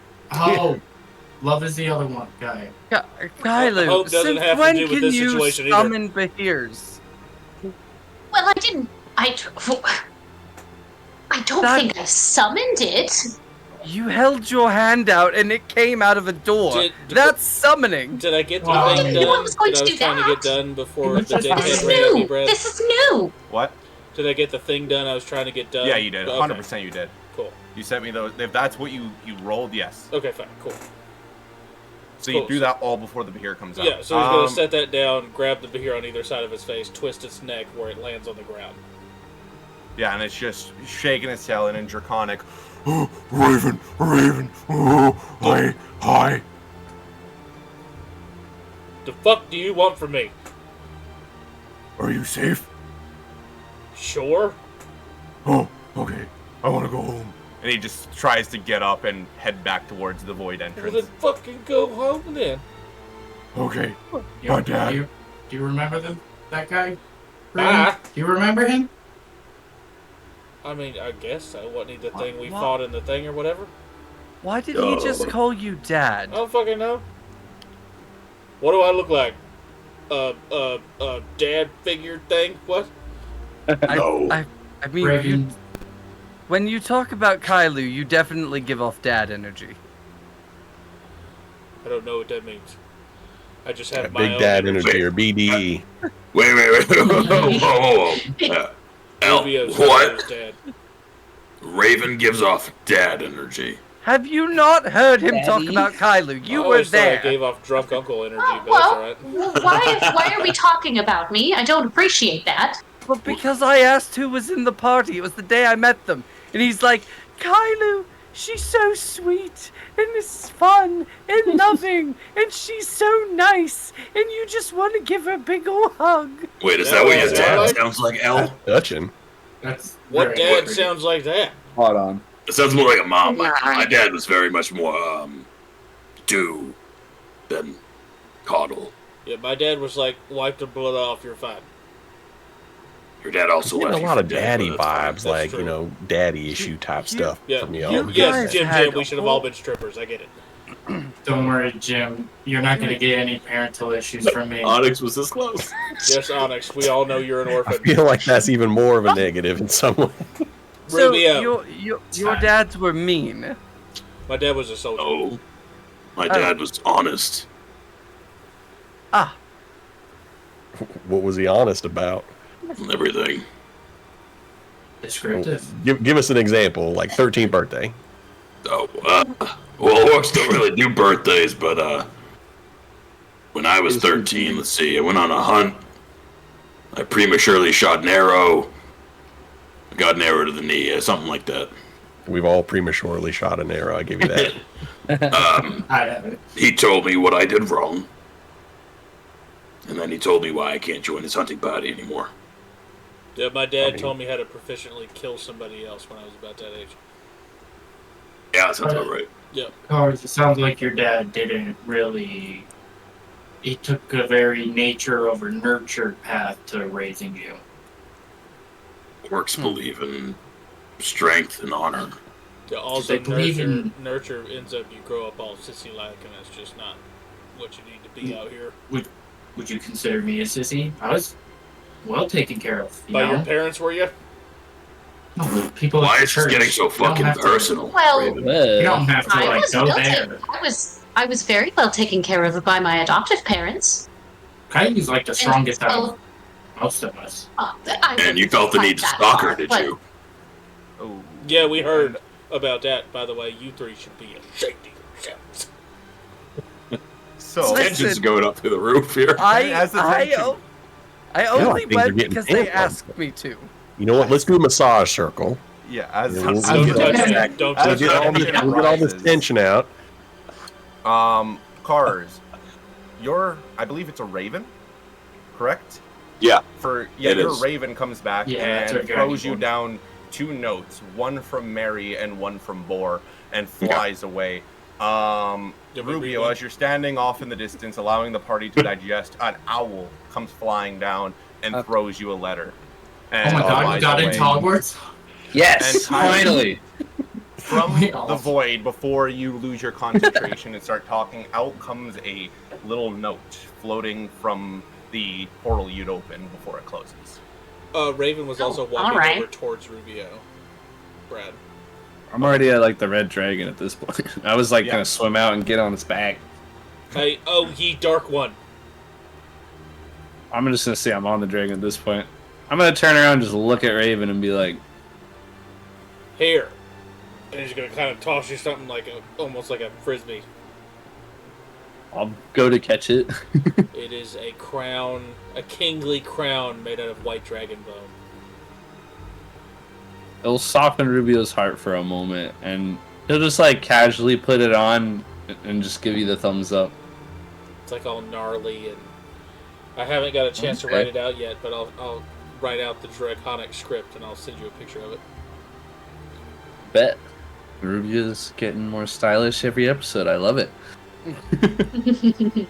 love is the other one guy. Kylo, Hope doesn't since have to when do with can this you situation either. summon Behirs? Well, I didn't. I don't That- think I summoned it. You held your hand out and it came out of a door. Did- That's summoning. Did I get the Well, I thing didn't done know I was going that I to was do trying to that. get done before It was the just dickhead This is ran at me, new. Brad? This is new. What? Did I get the thing done I was trying to get done? Yeah, you did. Okay, 100% you did. Cool. You sent me those. If that's what you rolled, yes. Okay, fine. Cool. So you Cool. do that all before the Behir comes out. Yeah, so he's going to set that down, grab the Behir on either side of his face, twist its neck where it lands on the ground. Yeah, and it's just shaking its tail and in Draconic. Oh, Raven, Raven. Oh, hi. The fuck do you want from me? Are you safe? Sure? Oh, okay. I want to go home. And he just tries to get up and head back towards the void Well, entrance. then fucking go home then. Okay. You, My dad. Do you remember that guy? Ah. Do you remember him? I mean, I guess so. Wasn't he the thing we What? fought in the thing or whatever? Why did he just call you Dad? I don't fucking know. What do I look like? Dad figure thing? What? I mean, you, Raven. when you talk about Kailu, you definitely give off Dad energy. I don't know what that means. I just have my Big own Dad Energy or BDE. Wait. Whoa. Al, Rubio's what? his dad. Raven gives off dad energy. Have you not heard him talk Daddy? about Kailu? You I were always thought there. I gave off drunk uncle energy, Oh, but that's alright. why are we talking about me? I don't appreciate that. But because I asked who was in the party, it was the day I met them. And he's like, Kailu, she's so sweet, and it's fun, and loving, and she's so nice, and you just want to give her a big ol' hug. Wait, is Yeah, that what your well, dad like- sounds like, Al? Touching. That's What very dad sounds like that? Hold on. It sounds more like a mom. My dad was very much more, do than coddle. Yeah, my dad was like, wipe the blood off, you're fine. Your dad also Getting left a you lot for of dead, daddy but that's fine. vibes, That's like, true. you know, daddy issue type stuff Yeah, from y'all. you Yes, guys Jim, had we should have all been strippers. I get it. Don't worry, Jim. You're not going to get any parental issues from me. Onyx was this close. Yes, Onyx, we all know you're an I orphan. feel like that's even more of a negative in some way. So Rubio. your dads were mean. My dad was a soldier. Oh, my dad was honest. Ah, What was he honest about? And everything. Descriptive. Give us an example, like 13th birthday. Oh, well, orcs don't really do birthdays, but When I was 13, let's see, I went on a hunt. I prematurely shot an arrow. I got an arrow to the knee, something like that. We've all prematurely shot an arrow. I give you that. I haven't. He told me what I did wrong. And then he told me why I can't join his hunting party anymore. Yeah, my dad told me how to proficiently kill somebody else when I was about that age. Yeah, that sounds about right. Yep. Cars, it sounds like your dad didn't really. He took a very nature over nurture path to raising you. Orcs believe in strength and honor. Yeah, also, They believe in- nurture ends up you grow up all sissy-like, and that's just not what you need to be out here. Would you consider me a sissy? I was well taken care of. You By know? your parents, were you? No, people Why at is this church, getting so you don't fucking have to- personal? Well, You don't have to I was go well there. I was very well taken care of by my adoptive parents. Coyote's like the strongest out well, of most of us. And you felt the need to stalk her, did you? Oh, Yeah, we heard about that. By the way, you three should be ashamed of yourselves. so Tension's going up through the roof here. As the tension- I I only think they're went getting because they amped up. asked me to. You know what? Let's do a massage circle. yeah, as, Yeah, we'll as Don't get the all touch tension- me. Don't as touch the We'll get all me. this, tension we'll get all this rises, tension out. Cars, I believe it's a raven, correct? Yeah. It Your is. raven comes back Yeah, that's and what throws Granny you told me. down 2 notes, one from Mary and one from Boar, and flies away. Did we read Rubio, one? as you're standing off in the distance, allowing the party to digest, an owl comes flying down and throws you a letter. Oh And my god, flies you got away. into Hogwarts? Yes, And finally. From We the all- void, before you lose your concentration and start talking, out comes a little note floating from the portal you'd opened before it closes. Raven was also walking alright. over towards Rubio. Brad. I'm already at like the red dragon at this point. I was like Yeah. gonna swim out and get on its back. Hey, oh, ye dark one. I'm just gonna say I'm on the dragon at this point. I'm gonna turn around, and just look at Raven, and be like, Here. And he's gonna kind of toss you something like almost like a frisbee. I'll go to catch it. It is a crown, a kingly crown made out of white dragon bone. It'll soften Rubio's heart for a moment, and he'll just like casually put it on and just give you the thumbs up. It's like all gnarly, and I haven't got a chance to Okay. write it out yet, but I'll write out the draconic script and I'll send you a picture of it. Bet. Rubio's getting more stylish every episode. I love it. He's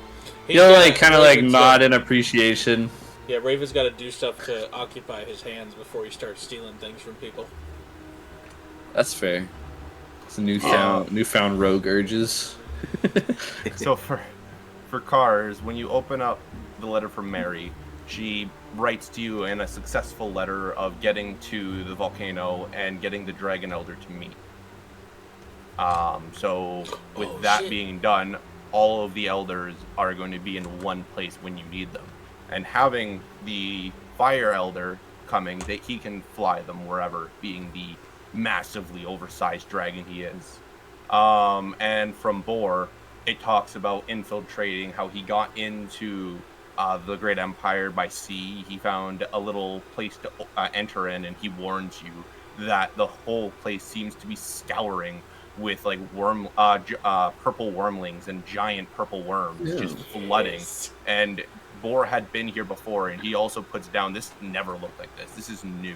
He'll got- like kind of like Raven's nod got- in appreciation. Yeah, Raven's got to do stuff to occupy his hands before he starts stealing things from people. That's fair. It's a newfound rogue urges. So for Cars, when you open up the letter from Mary, she writes to you in a successful letter of getting to the volcano and getting the Dragon Elder to meet. So with Oh, that shit. being done, all of the elders are going to be in one place when you need them. And having the Fire Elder coming, that he can fly them wherever, being the massively oversized dragon he is. And from Boar, it talks about infiltrating, how he got into the Great Empire by sea. He found a little place to enter in, and he warns you that the whole place seems to be scouring with like purple wormlings and giant purple worms just flooding. And Boar had been here before, and he also puts down, this never looked like this. This is new.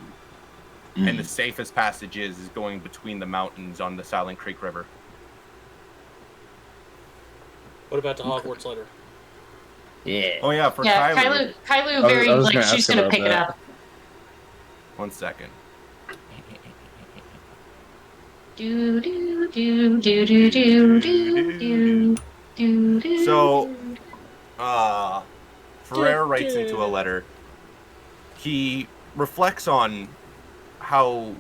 And the safest passage is going between the mountains on the Silent Creek River. What about the Hogwarts letter? Yeah. Oh yeah, for Yeah, Kylo. Kylo was- very I was like gonna she's ask gonna about pick it that. up. 1 second. Do do do do do do do do do. So, Ferrer writes into a letter. He reflects on how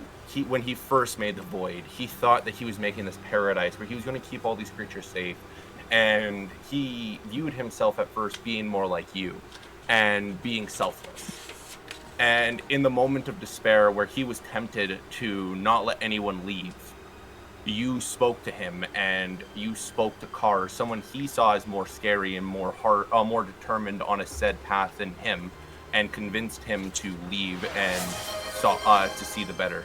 when he first made the Void, he thought that he was making this paradise where he was going to keep all these creatures safe, and he viewed himself at first being more like you, and being selfless. And in the moment of despair where he was tempted to not let anyone leave, you spoke to him, and you spoke to Carr, someone he saw as more scary and more determined on a said path than him, and convinced him to leave and to see the better.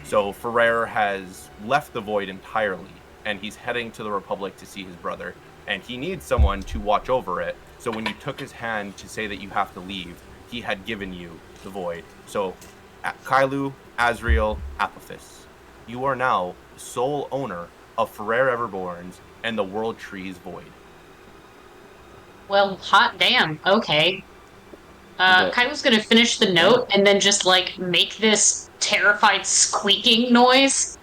So Ferrer has left the Void entirely, and he's heading to the Republic to see his brother, and he needs someone to watch over it. So when you took his hand to say that you have to leave, he had given you the Void. So Kailu, Azriel, Apophis, you are now the sole owner of Ferrer Everborns and the World Tree's Void. Well, hot damn. Okay. Yeah. Kailu's gonna finish the note and then just like make this terrified squeaking noise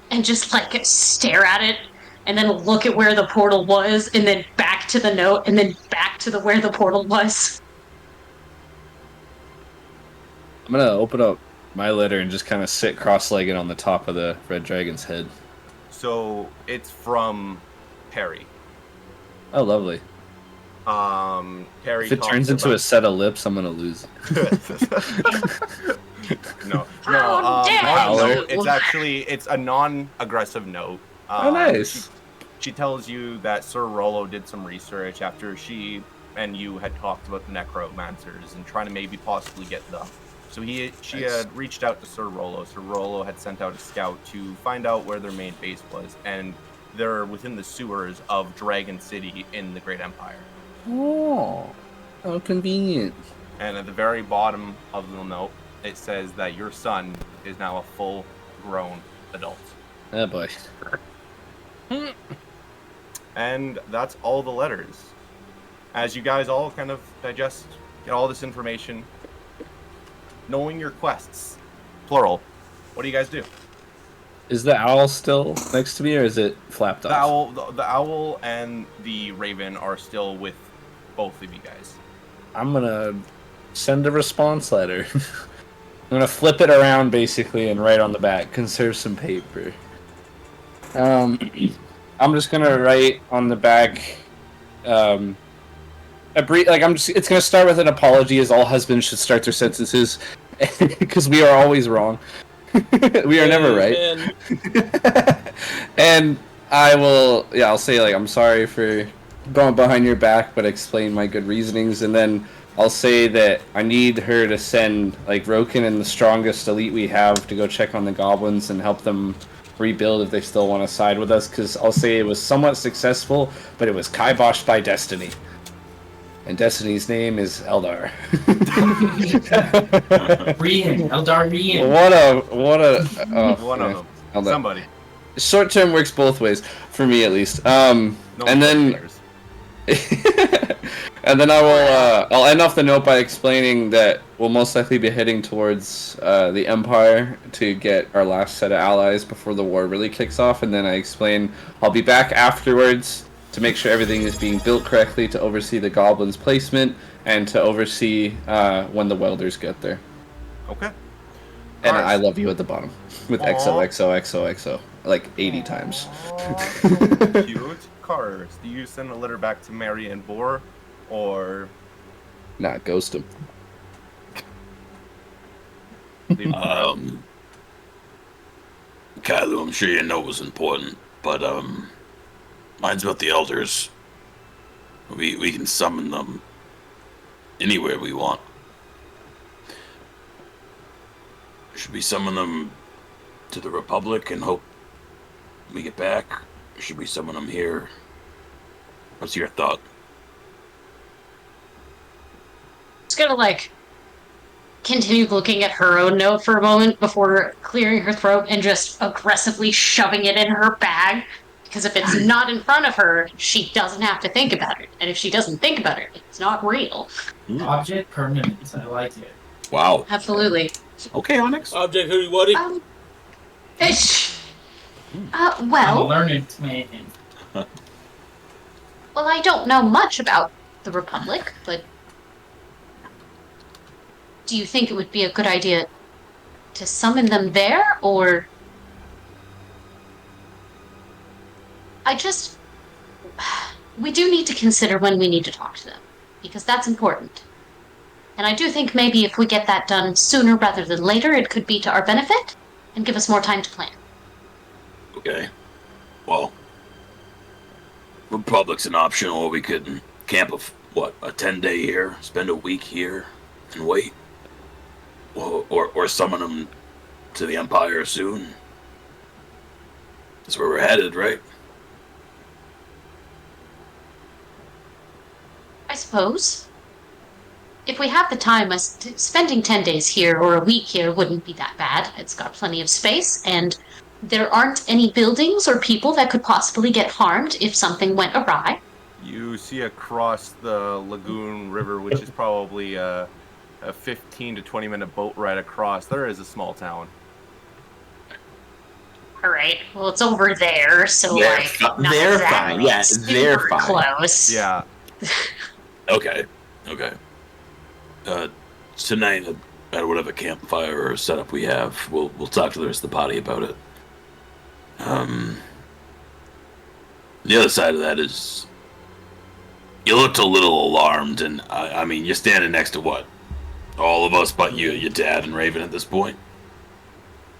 and just like stare at it and then look at where the portal was and then back to the note and then back to where the portal was. I'm gonna open up my letter and just kind of sit cross-legged on the top of the red dragon's head. So it's from Perry. Oh, lovely. Perry. If it turns into a set of lips, I'm gonna lose. No. How dare you! It's a non-aggressive note. Oh, nice. She tells you that Sir Rollo did some research after she and you had talked about the necromancers and trying to maybe possibly get them. So she had reached out to Sir Rollo. Sir Rollo had sent out a scout to find out where their main base was, and they're within the sewers of Dragon City in the Great Empire. Oh, how convenient. And at the very bottom of the note, it says that your son is now a full-grown adult. Oh boy. And that's all the letters. As you guys all kind of digest, get all this information, knowing your quests, plural, what do you guys do? Is the owl still next to me, or is it flapped off? The owl and the raven are still with both of you guys. I'm gonna send a response letter. I'm gonna flip it around basically and write on the back, conserve some paper. I'm just gonna write on the back, it's gonna start with an apology, as all husbands should start their sentences, because we are always wrong. We are never right. And I'll say like, I'm sorry for going behind your back, but explain my good reasonings, and then I'll say that I need her to send like Roken and the strongest elite we have to go check on the goblins and help them rebuild if they still want to side with us, because I'll say it was somewhat successful, but it was kiboshed by Destiny. And Destiny's name is Eldar. Rian, Eldar Rian. One of them. Somebody. Short term works both ways, for me at least. And then I'll end off the note by explaining that we'll most likely be heading towards the Empire to get our last set of allies before the war really kicks off, and then I explain I'll be back afterwards to make sure everything is being built correctly, to oversee the goblins' placement, and to oversee when the welders get there. Okay. And I love you at the bottom with XOXOXOXO like 80 times. Cute. Cars. Do you send a letter back to Mary and Boar, or Nah, ghost him. Kailu, I'm sure you know was important, but mine's about the elders. We can summon them anywhere we want. Should we summon them to the Republic and hope we get back? Or should we summon them here? What's your thought? Just gonna like continue looking at her own note for a moment before clearing her throat and just aggressively shoving it in her bag. Because if it's not in front of her, she doesn't have to think about it. And if she doesn't think about it, it's not real. Object permanence. I like it. Wow. Absolutely. Okay, Onyx. Object Hooty Woody. I'm a Well, learned man. well, I don't know much about the Republic, but do you think it would be a good idea to summon them there, or... we do need to consider when we need to talk to them, because that's important. And I do think maybe if we get that done sooner rather than later, it could be to our benefit and give us more time to plan. Okay. Well, Republic's an option, or we could camp a 10-day here, spend a week here, and wait. Or summon them to the Empire soon. That's where we're headed, right? I suppose. If we have the time, spending 10 days here or a week here wouldn't be that bad. It's got plenty of space, and there aren't any buildings or people that could possibly get harmed if something went awry. You see across the Lagoon River, which is probably a 15 to 20 minute boat ride across, there is a small town. All right. Well, it's over there, so They're like fi- not they're exactly fine. Yeah, they're super fine. close. Yeah. Okay. Tonight, at whatever campfire or setup we have, we'll talk to the rest of the party about it. The other side of that is, you looked a little alarmed, and I mean, you're standing next to what? All of us, but you, your dad, and Raven at this point.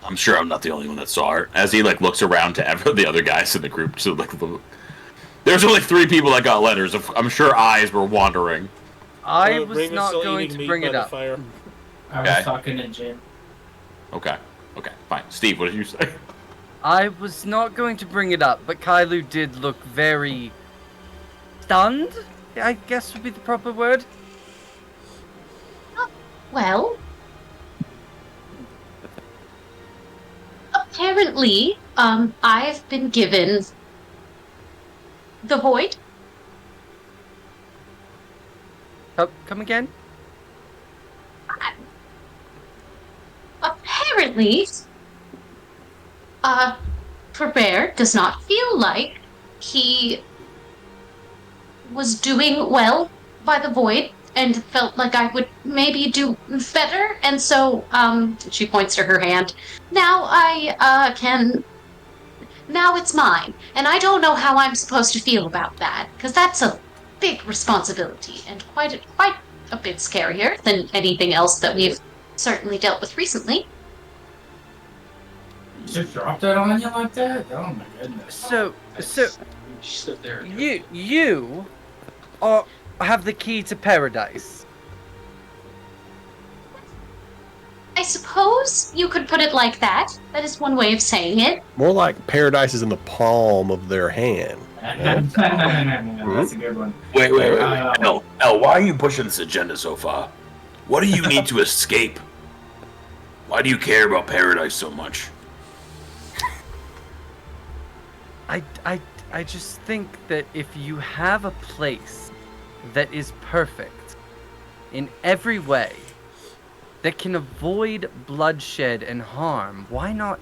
I'm sure I'm not the only one that saw her. As he looks around to the other guys in the group, so there's only 3 people that got letters. I'm sure eyes were wandering. I was Raven's not still going eating to meat bring by it the up. fire. I was Okay. talking to Jim. Okay, fine. Steve, what did you say? I was not going to bring it up, but Kailu did look very stunned, I guess would be the proper word. Well, apparently, I've been given the void. Come again? Apparently, Prepare does not feel like he was doing well by the void and felt like I would maybe do better, and so, she points to her hand. Now now it's mine, and I don't know how I'm supposed to feel about that, because that's a big responsibility, and quite a bit scarier than anything else that we've certainly dealt with recently. You just dropped that on you like that? Oh my goodness. So Sit there. you have the key to paradise. I suppose you could put it like that. That is one way of saying it. More like paradise is in the palm of their hand. That's a good one. Wait. Uh, El, why are you pushing this agenda so far? What do you need to escape? Why do you care about paradise so much? I just think that if you have a place that is perfect in every way, that can avoid bloodshed and harm, why not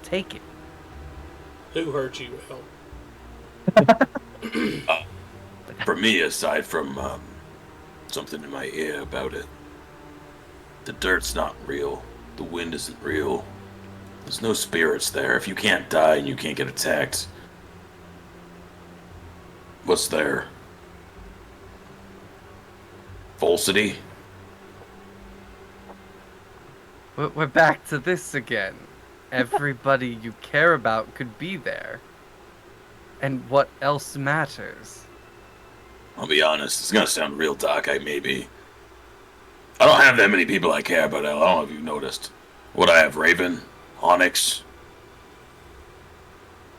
take it? Who hurt you, El? For me, aside from something in my ear about it, the dirt's not real. The wind isn't real. There's no spirits there. If you can't die and you can't get attacked, what's there? Falsity? We're back to this again. Everybody you care about could be there. And what else matters? I'll be honest, it's gonna sound real dark, I don't have that many people I care about, El. I don't know if you've noticed. What I have, Raven, Onyx,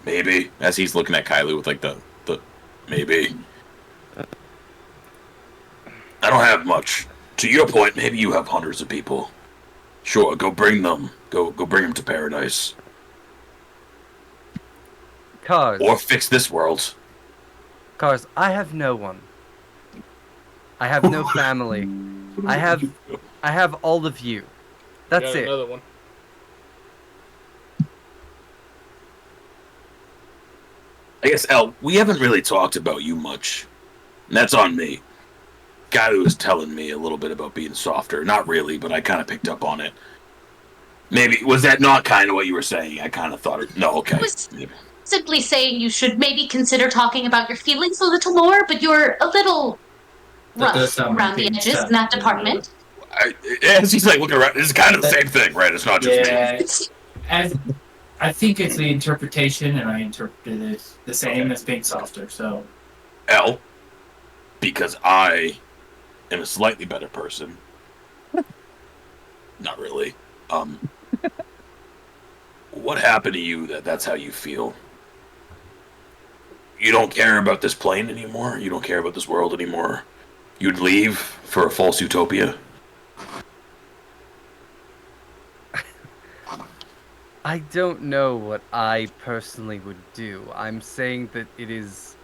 maybe. As he's looking at Kailu with the Maybe. I don't have much. To your point, maybe you have hundreds of people. Sure, go bring them. Go bring them to paradise. Cars, Or fix this world. I have no one. I have no family. I have all of you. That's Got it. another one. I guess, El, we haven't really talked about you much. And that's on me. Guy who was telling me a little bit about being softer. Not really, but I kind of picked up on it. Maybe, was that not kind of what you were saying? I kind of thought it. No, okay. It was Maybe. simply saying you should maybe consider talking about your feelings a little more, but you're a little That does rough sound around the like edges it's in that department. As he's looking around, it's kind of the same thing, right? It's not just me. Yeah. As I think it's the interpretation, and I interpreted it the same as being softer. So, L, because I am a slightly better person. Not really. What happened to you that's how you feel? You don't care about this plane anymore? You don't care about this world anymore? You'd leave for a false utopia? I don't know what I personally would do. I'm saying that it is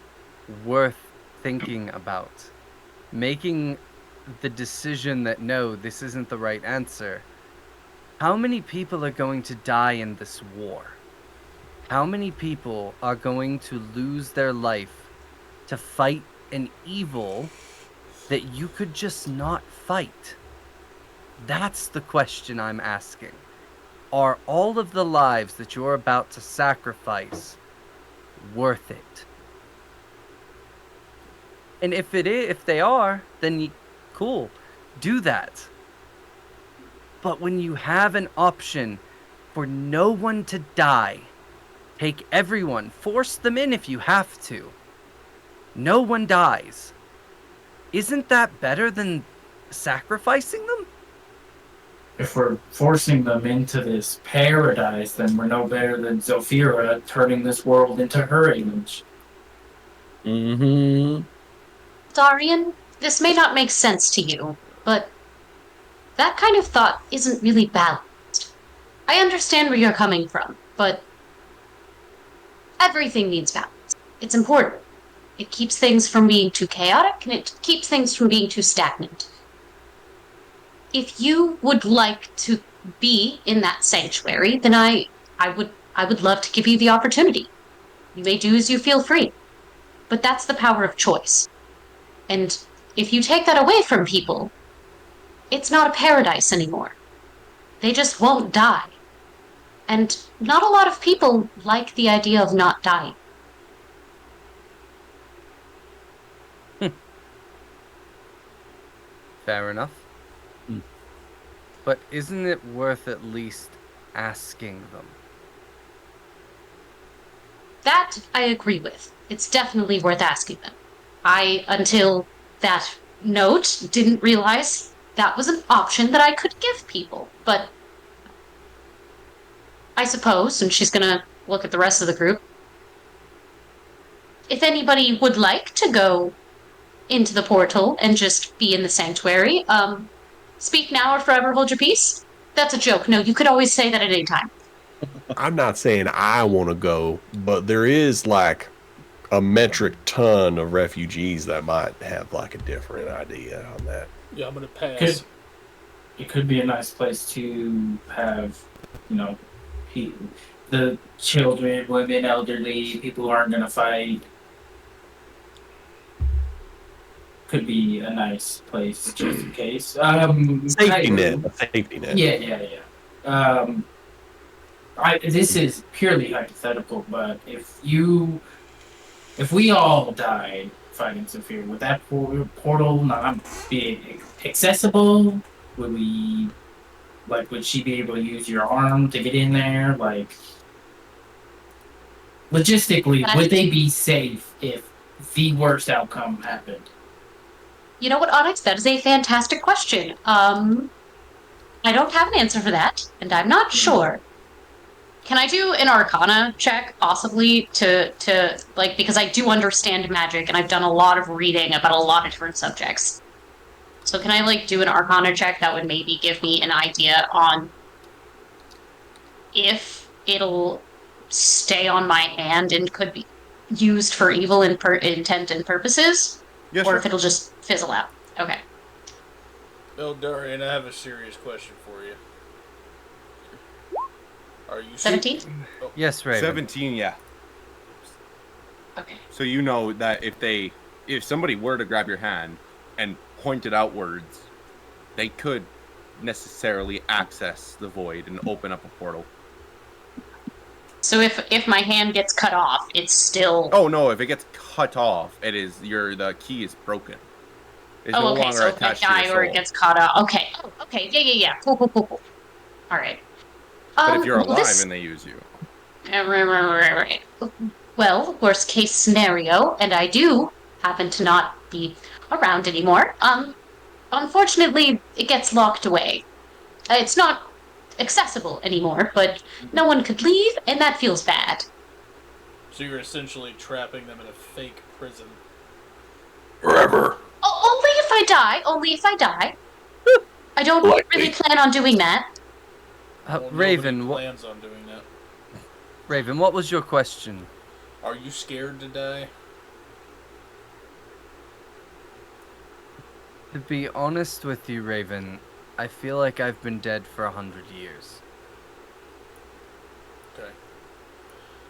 worth thinking about. Making the decision that no, this isn't the right answer. How many people are going to die in this war? How many people are going to lose their life to fight an evil that you could just not fight? That's the question I'm asking. Are all of the lives that you're about to sacrifice worth it? And if they are, then cool, do that. But when you have an option for no one to die, take everyone, force them in if you have to. No one dies. Isn't that better than sacrificing them? if we're forcing them into this paradise, then we're no better than Zofira turning this world into her image. Mm-hmm. Darian, this may not make sense to you, but that kind of thought isn't really balanced. I understand where you're coming from, but everything needs balance. It's important. It keeps things from being too chaotic, and it keeps things from being too stagnant. If you would like to be in that sanctuary, then I would love to give you the opportunity. You may do as you feel free. But that's the power of choice. And if you take that away from people, it's not a paradise anymore. They just won't die. And not a lot of people like the idea of not dying. Fair enough. But isn't it worth at least asking them? That I agree with. It's definitely worth asking them. I, until that note, didn't realize that was an option that I could give people. But I suppose, and she's gonna look at the rest of the group, if anybody would like to go into the portal and just be in the sanctuary, speak now or forever hold your peace. That's a joke. No, you could always say that at any time. I'm not saying I want to go, but there is like a metric ton of refugees that might have like a different idea on that. Yeah, I'm gonna pass. It could be a nice place to have, the children, women, elderly, people who aren't gonna fight. Could be a nice place just in case. Safety net. A safety net. Yeah. This is purely hypothetical, but if we all died fighting Zofira, would that portal not be accessible? Would she be able to use your arm to get in there? Like, logistically, would they be safe if the worst outcome happened? You know what, Onyx? That is a fantastic question. I don't have an answer for that, and I'm not sure. Can I do an Arcana check, possibly, to because I do understand magic, and I've done a lot of reading about a lot of different subjects. So can I, do an Arcana check that would maybe give me an idea on if it'll stay on my hand and could be used for evil intent and purposes? Yeah, or sure. if it'll just fizzle out. Okay. Eldarian, I have a serious question for you. Are you 17? Oh. Yes, Raven. 17, yeah. Okay. So you know that if somebody were to grab your hand and point it outwards, they could necessarily access the void and open up a portal. So if my hand gets cut off, it's still... Oh no, if it gets cut off, the key is broken. It's no okay, longer so if I attached to your die or it soul. gets cut off. Okay. Oh, okay, yeah. Cool. Alright. But if you're alive this... and they use you. Right. Well, worst case scenario, and I do happen to not be around anymore. Unfortunately, it gets locked away. It's not accessible anymore, but no one could leave, and that feels bad. So you're essentially trapping them in a fake prison. Forever. Only if I die. Only if I die. I don't Likely. really plan on doing that. Well, Raven, nobody plans on doing that. Raven, what was your question? Are you scared to die? To be honest with you, Raven, I feel like I've been dead for 100 years. Okay.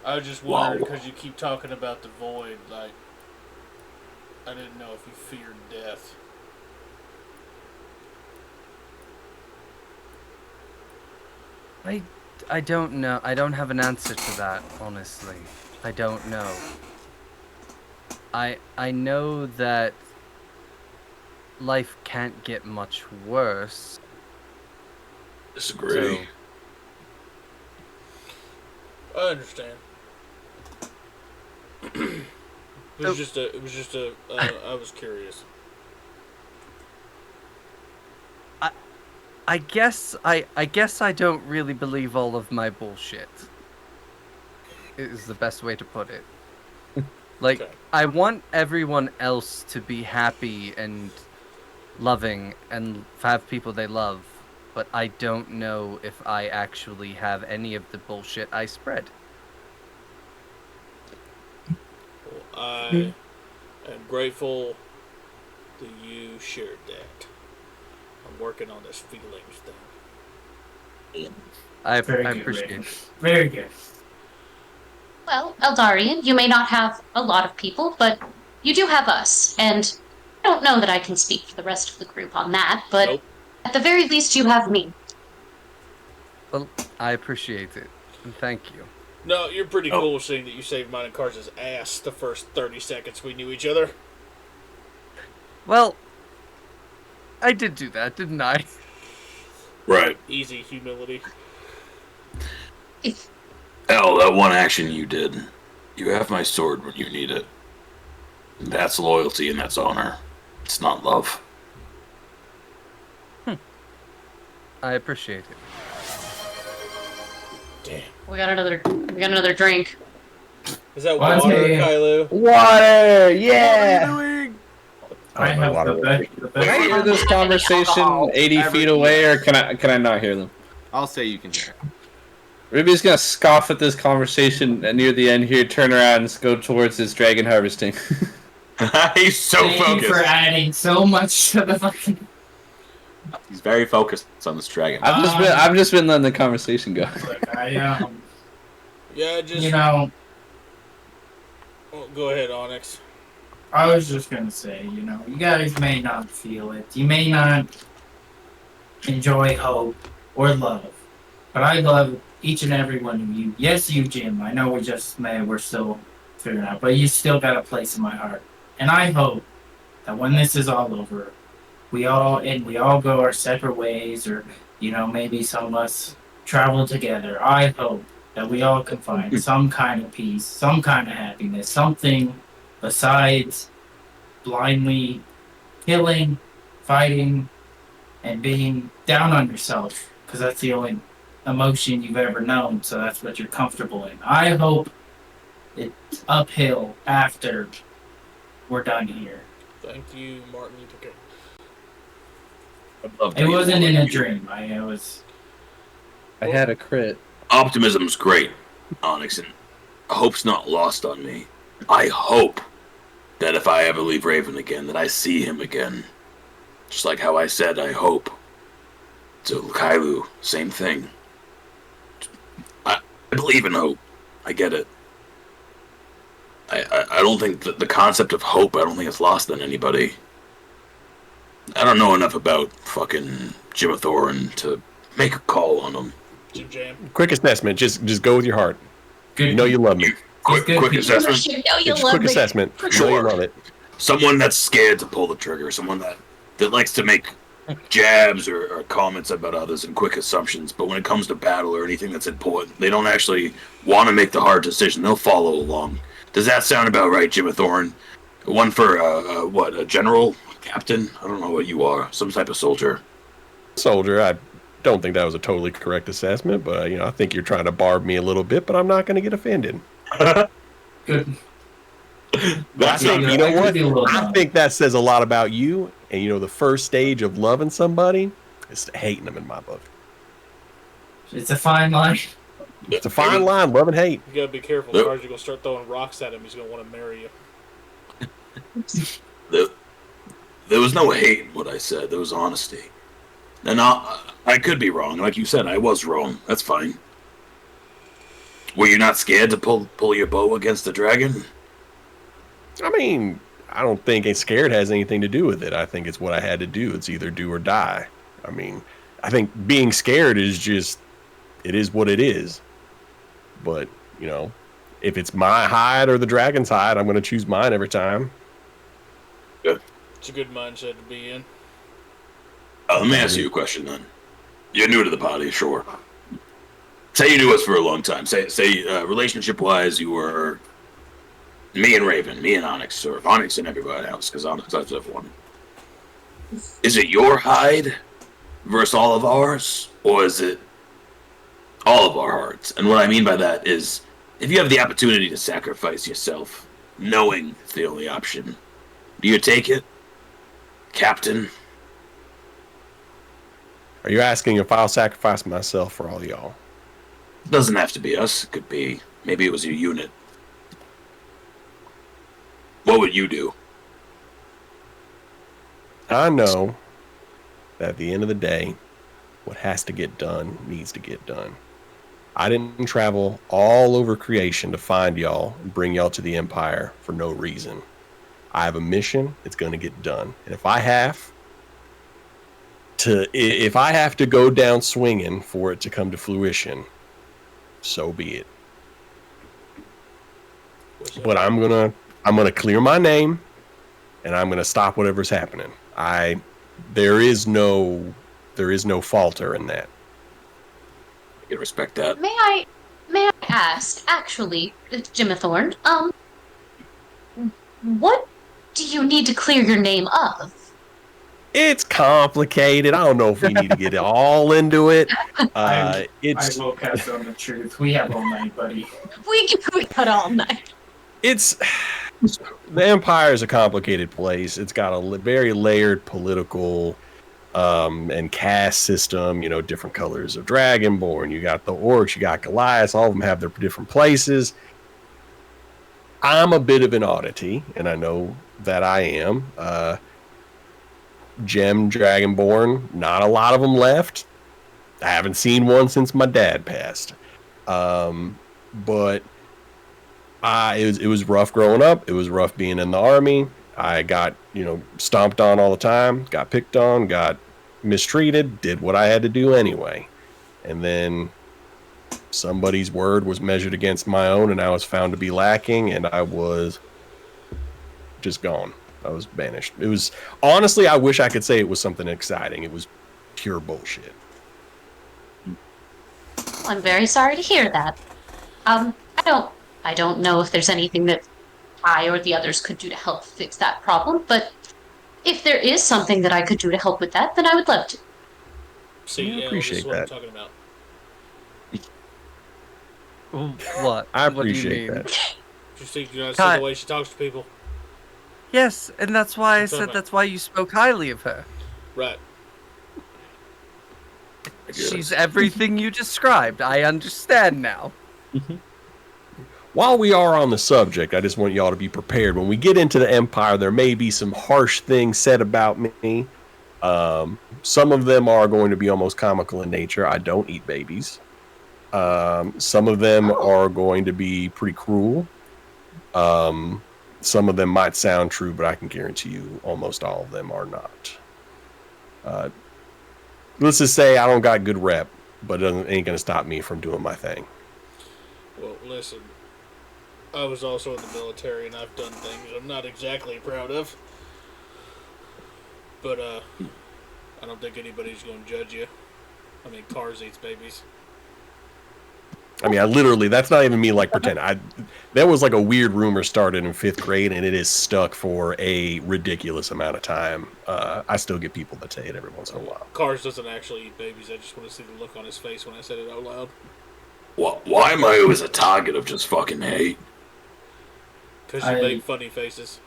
I was just wondering because you keep talking about the void, like I didn't know if you feared death. I don't know. I don't have an answer to that, honestly. I don't know. I know that life can't get much worse. Disagree. So, I understand. It was just a. I was curious. I guess I don't really believe all of my bullshit. Is the best way to put it. Like, Okay. I want everyone else to be happy and loving and have people they love, but I don't know if I actually have any of the bullshit I spread. Well, I am grateful that you shared that. I'm working on this feelings thing. I Very good, appreciate Raven. it. Very good. Well, Eldarian, you may not have a lot of people, but you do have us, and I don't know that I can speak for the rest of the group on that, but Nope. at the very least you have me. Well, I appreciate it. And thank you. No, you're pretty cool seeing that you saved mine and Cars' ass the first 30 seconds we knew each other. Well, I did do that, didn't I? Right. Easy humility. Hell, that one action you did. You have my sword when you need it. That's loyalty and that's honor. It's not love. I appreciate it. Damn. We got another drink. Is that Well, water, yeah. Kylo? Water, yeah. I have water. the Can I hear best. this conversation 80 feet away, or can I not hear them? I'll say you can hear it. Ruby's gonna scoff at this conversation near the end here, turn around and go towards his dragon harvesting. He's so Thank you focused. for adding so much to the fucking. He's very focused on this dragon. I've just been letting the conversation go. Look, Yeah, just... you know, Oh, go ahead, Onyx. I was just gonna say, you know, you guys may not feel it. You may not enjoy hope or love, but I love each and every one of you. Yes, you, Jim. I know we're still figuring out, but you still got a place in my heart. And I hope that when this is all over, we all go our separate ways, or you know, maybe some of us travel together. I hope that we all can find some kind of peace, some kind of happiness, something besides blindly killing, fighting, and being down on yourself, because that's the only emotion you've ever known, so that's what you're comfortable in. I hope it's uphill after we're done here. Thank you, Martin Luther King. I'd love to It be wasn't one in a of you. dream. I had a crit. Optimism's great, Onyx, and hope's not lost on me. I hope that if I ever leave Raven again, that I see him again. Just like how I said I hope. To Kailu, same thing. I believe in hope. I get it. I don't think that the concept of hope, I don't think it's lost on anybody. I don't know enough about fucking Jim Thorin to make a call on him. Jim Jam. Quick assessment. Just go with your heart. good. You know you love me. Quick good people. assessment. You know you It's love quick me. assessment. You know you love it. Someone that's scared to pull the trigger. Someone that likes to make jabs or comments about others and quick assumptions, but when it comes to battle or anything that's important, they don't actually want to make the hard decision. They'll follow along. Does that sound about right, Jimmy Thorne? One for, a general? Captain? I don't know what you are. Some type of soldier. Soldier, I don't think that was a totally correct assessment, but I think you're trying to barb me a little bit, but I'm not going to get offended. Good. I think, you know what? I think that says a lot about you, and the first stage of loving somebody is hating them in my book. It's a fine line. It's a fine line, love and hate. You gotta be careful, Sarge. You're gonna start throwing rocks at him. He's gonna want to marry you. There was no hate in what I said. There was honesty. And I could be wrong. Like you said, I was wrong. That's fine. Were you not scared to pull your bow against the dragon? I mean, I don't think scared has anything to do with it. I think it's what I had to do. It's either do or die. I mean, I think being scared is just, it is what it is. But, if it's my hide or the dragon's hide, I'm going to choose mine every time. Good. It's a good mindset to be in. Let me ask you a question then. You're new to the party, sure. Say you knew us for a long time. Say, relationship-wise, you were me and Raven, me and Onyx, or Onyx and everybody else, because Onyx loves everyone. Is it your hide versus all of ours, or is it all of our hearts? And what I mean by that is, if you have the opportunity to sacrifice yourself, knowing it's the only option, do you take it, Captain? Are you asking if I'll sacrifice myself for all y'all? It doesn't have to be us. It could be, maybe it was your unit. What would you do? I know that at the end of the day, what has to get done needs to get done. I didn't travel all over creation to find y'all and bring y'all to the Empire for no reason. I have a mission. It's going to get done. And if I have to go down swinging for it to come to fruition, so be it. But I'm gonna clear my name, and I'm gonna stop whatever's happening. There is no falter in that. I can respect that. May I ask, actually, Jimmy Thorne, what do you need to clear your name of? It's complicated. I don't know if we need to get all into it. I will cast on the truth. We have all night, buddy. We got all night. The Empire is a complicated place. It's got a very layered political and caste system. Different colors of Dragonborn. You got the orcs. You got Goliaths. All of them have their different places. I'm a bit of an oddity, and I know that I am. Gem Dragonborn, not a lot of them left. I haven't seen one since my dad passed. But it was rough growing up. It was rough being in the army. I got, stomped on all the time, got picked on, got mistreated, did what I had to do anyway. And then somebody's word was measured against my own, and I was found to be lacking, and I was just gone. I was banished. It was, honestly, I wish I could say it was something exciting. It was pure bullshit. I'm very sorry to hear that. I don't know if there's anything that I or the others could do to help fix that problem, but if there is something that I could do to help with that, then I would love to. See, I appreciate this is what that. I'm talking about. What? I What do you appreciate mean? that. You see the Cut. way she talks to people? Yes, and that's why I What's said up, that's why you spoke highly of her. Right. She's everything you described. I understand now. While we are on the subject, I just want y'all to be prepared. When we get into the Empire, there may be some harsh things said about me. Some of them are going to be almost comical in nature. I don't eat babies. Some of them are going to be pretty cruel. Some of them might sound true, but I can guarantee you almost all of them are not. Let's just say I don't got good rep, but it ain't going to stop me from doing my thing. Well, listen. I was also in the military, and I've done things I'm not exactly proud of. But, I don't think anybody's going to judge you. I mean, Cars eats babies. I mean, I literally, that's not even me like pretend. That was like a weird rumor started in 5th grade, and it is stuck for a ridiculous amount of time. I still get people that say it every once in a while. Cars doesn't actually eat babies. I just want to see the look on his face when I said it out loud. Why am I always a target of just fucking hate? Because you make funny faces.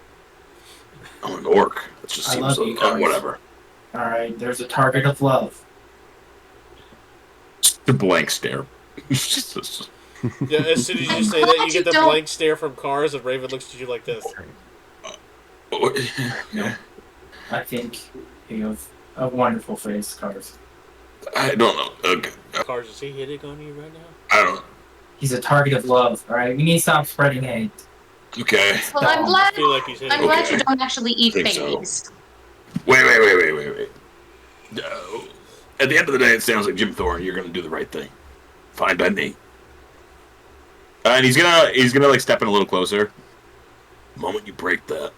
I'm an orc. That just I seems love so you guys. whatever. Alright, there's a target of love. Just a blank stare. Yeah, as soon as you say that, you get the blank stare from Cars, and Raven looks at you like this. I think you have a wonderful face, Cars. I don't know. Okay. Cars, is he hitting on you right now? I don't. He's a target of love, alright? We need to stop spreading hate. Okay. Well, I'm glad. I feel like he's hitting I'm glad Okay. you don't actually eat Think so. babies. Wait. No. At the end of the day, it sounds like Jim Thorne. You're gonna do the right thing. Fine by me. And he's gonna like step in a little closer. The moment you break that,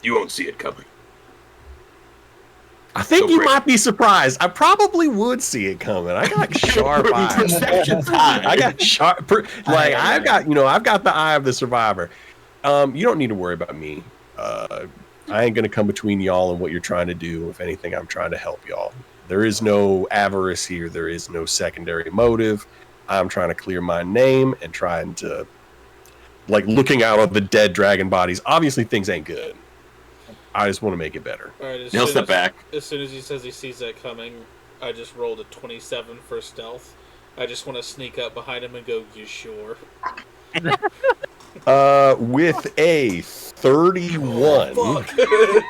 you won't see it coming. I think So you great. might be surprised. I probably would see it coming. I got sharp eyes. Perception's high. I got sharp. I've got the eye of the survivor. You don't need to worry about me. I ain't gonna come between y'all and what you're trying to do. If anything, I'm trying to help y'all. There is no avarice here. There is no secondary motive. I'm trying to clear my name and trying to, like, looking out on the dead dragon bodies. Obviously, things ain't good. I just want to make it better. All right, He'll step back. As soon as he says he sees that coming, I just rolled a 27 for stealth. I just want to sneak up behind him and go, "You sure?" With a 31. Fuck.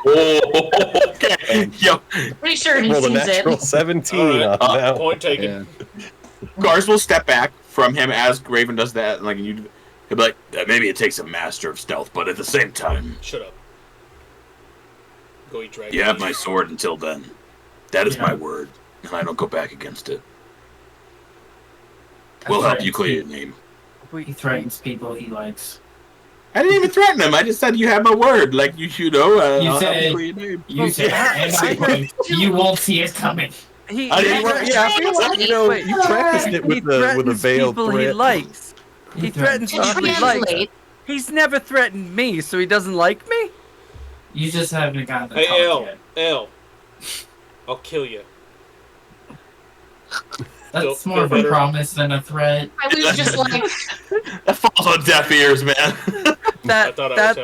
Oh, okay. Yo, Pretty sure he Roll a sees natural it. 17 Alright, on that. point taken. Gars will step back from him as Raven does that, and like he'll be like, maybe it takes a master of stealth, but at the same time, Shut up. Go eat dragon. you have my sword until then. That is my word, and I don't go back against it. We'll help you clear your name. He threatens people he likes. I didn't even threaten him. I just said you have my word. Like you know. You I'll said- help you clear your name. You said, and you won't see it coming. He, I didn't- I feel like, you prefaced it he with a threatens veiled people he threat. likes. He threatens To people he likes. translate, He's never threatened me, so he doesn't like me? You just haven't gotten the Hey, talk L. yet. L. I'll kill you. That's Feel more of a better? promise than a threat. I was just like, That falls on deaf ears, man. I thought I was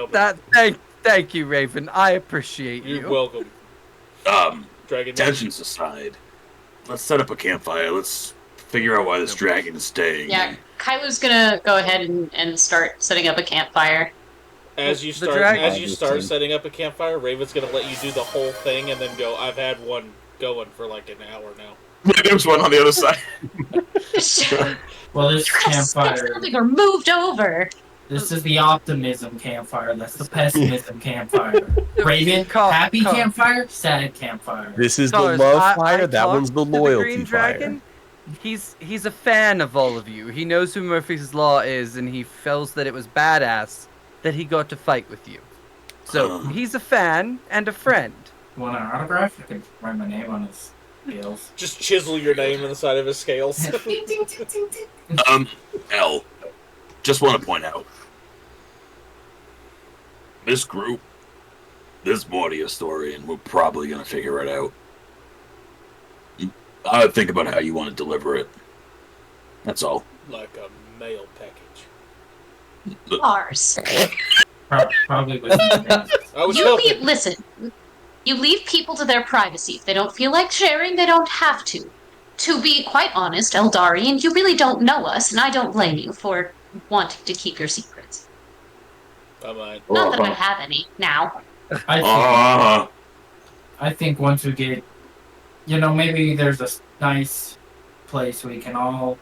helping. Thank you, Raven. I appreciate You're you. welcome. Dragon. Tensions aside, let's set up a campfire. Let's figure out why this dragon is staying. yeah, Kailu's gonna go ahead and start setting up a campfire. As you The start, dragon- setting up a campfire, Raven's gonna let you do the whole thing and then go. I've had one going for like an hour now. There's one on the other side. Well, this You gotta skip campfire, something or moved over. this is the optimism campfire. That's the pessimism campfire. Raven, happy Call- campfire, sad campfire. This is the Scars, love fire. I That talked one's the to loyalty Green fire. Dragon. He's a fan of all of you. He knows who Murphy's Law is, and he feels that it was badass that he got to fight with you. So he's a fan and a friend. Want an autograph? I can write my name on his scales. Just chisel your name in the side of his scales. L. Just want to point out, this group, there's more to your story, and we're probably gonna figure it out. I would think about how you want to deliver it. That's all. Like a mail package. Ours. Probably with I was You helping. leave, listen. You leave people to their privacy. If they don't feel like sharing, they don't have to. To be quite honest, Eldarian, you really don't know us, and I don't blame you for wanting to keep your secrets. I might. Not that I have any now. I think once we get, maybe there's a nice place we can all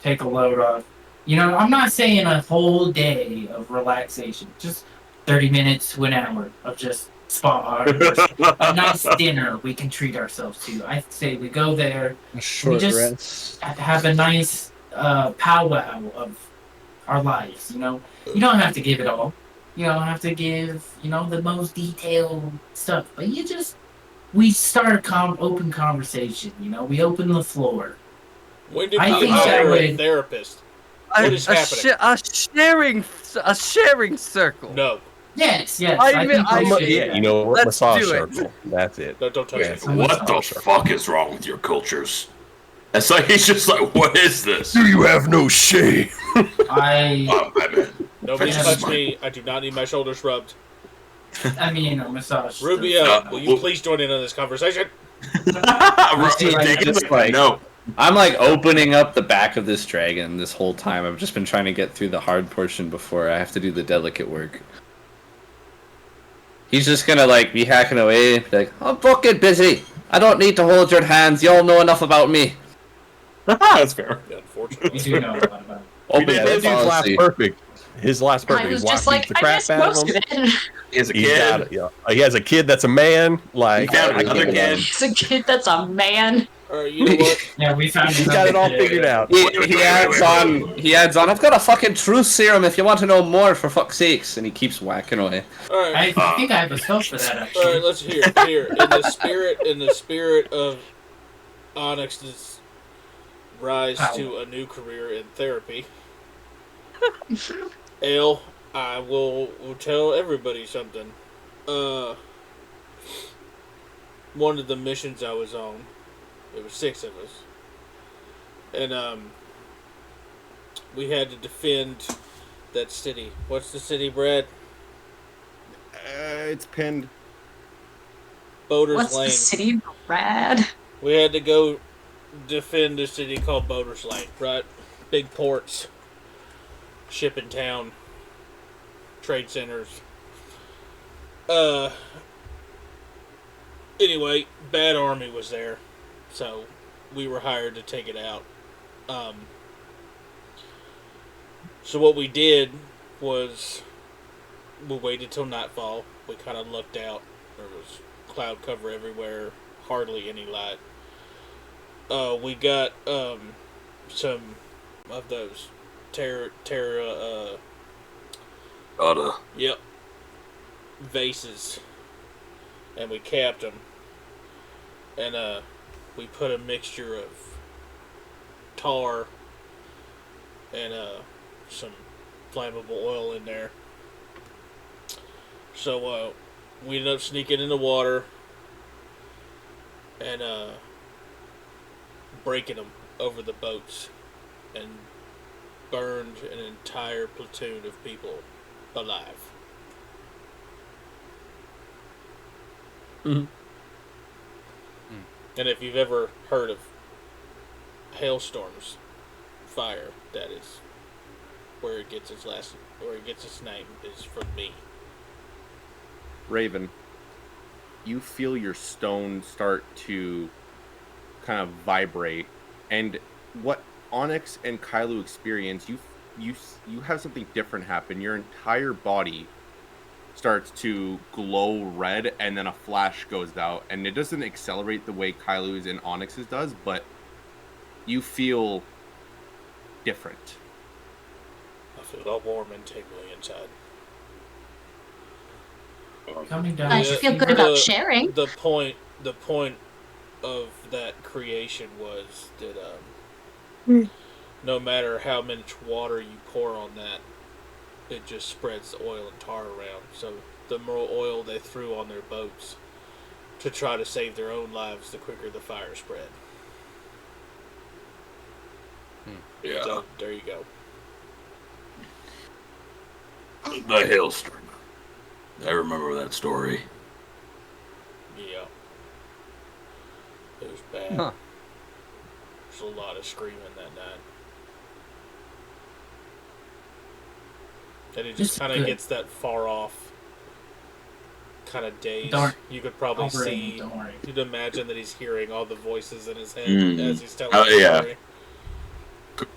take a load off. I'm not saying a whole day of relaxation, just 30 minutes to an hour of just spa, or a nice dinner we can treat ourselves to. I say we go there, Short we just rest. have a nice powwow of our lives. You don't have to give it all. have to give, the most detailed stuff. But we start open conversation. We open the floor. When did I we think hire that a would- therapist? What is happening? A sharing circle. No, Yes. I mean, think we should- Yeah, you know what? Let's Massage do it. circle. That's it. don't touch Yeah, me. it's What the fuck is wrong with your cultures? It's like he's just like, what is this? Do you have no shame? I Batman. Nobody Yeah. touch me. I do not need my shoulders rubbed. mean, a massage. Rubio, will you well- please join in on this conversation? Just like- No. I'm like opening up the back of this dragon this whole time. I've just been trying to get through the hard portion before I have to do the delicate work. He's just gonna like be hacking away, be like, I'm fucking busy. I don't need to hold your hands. Y'all know enough about me. That's fair. We Unfortunately. do know a lot about it. Open Yeah, the that dude's last policy. perfect. His last perfect. I was His wife just like, beats the I crap missed out of most him. of it. He has a He's kid. got it, yeah. He has a kid that's a man. Like He found another kid. He's a kid that's a man. Alright, you know what? Yeah, we found. he's got it all figured out. He adds on, I've got a fucking truth serum if you want to know more, for fuck's sakes. And he keeps whacking away. Alright. I think I have a spell for that actually. Alright, let's hear. Here. In the spirit of Onyx's rise to a new career in therapy. Ale, I will tell everybody something. One of the missions I was on, there were 6 of us, and we had to defend that city. What's the city, Brad? It's pinned. Boater's What's Lane. the city, Brad? We had to go defend a city called Boater's Lane, right? Big ports, shipping town, trade centers. Anyway, Bad Army was there, so we were hired to take it out. So what we did was we waited till nightfall. We kind of looked out. There was cloud cover everywhere, hardly any light. We got some of those yep, vases, and we capped them, and we put a mixture of tar and some flammable oil in there. So we ended up sneaking in the water and breaking them over the boats, and burned an entire platoon of people alive. Mhm. And if you've ever heard of hailstorms fire, that is where it gets its name, is from me. Raven, you feel your stone start to kind of vibrate, and what Onyx and Kailu experience, you have something different happen. Your entire body starts to glow red, and then a flash goes out, and it doesn't accelerate the way Kailu's and Onyx's does, but you feel different. I feel all warm and tingly inside. Coming down. I should feel good about sharing. The point of that creation was that no matter how much water you pour on that, it just spreads the oil and tar around. So the more oil they threw on their boats to try to save their own lives, the quicker the fire spread. Yeah. So there you go. The hailstorm. I remember that story. Yeah. It was bad. Huh. There's a lot of screaming that night. And it just Just kind of good. gets that far off kind of daze. Don't- You could probably Don't worry, see, don't worry. you'd imagine that he's hearing all the voices in his head as he's telling Oh, the yeah. story.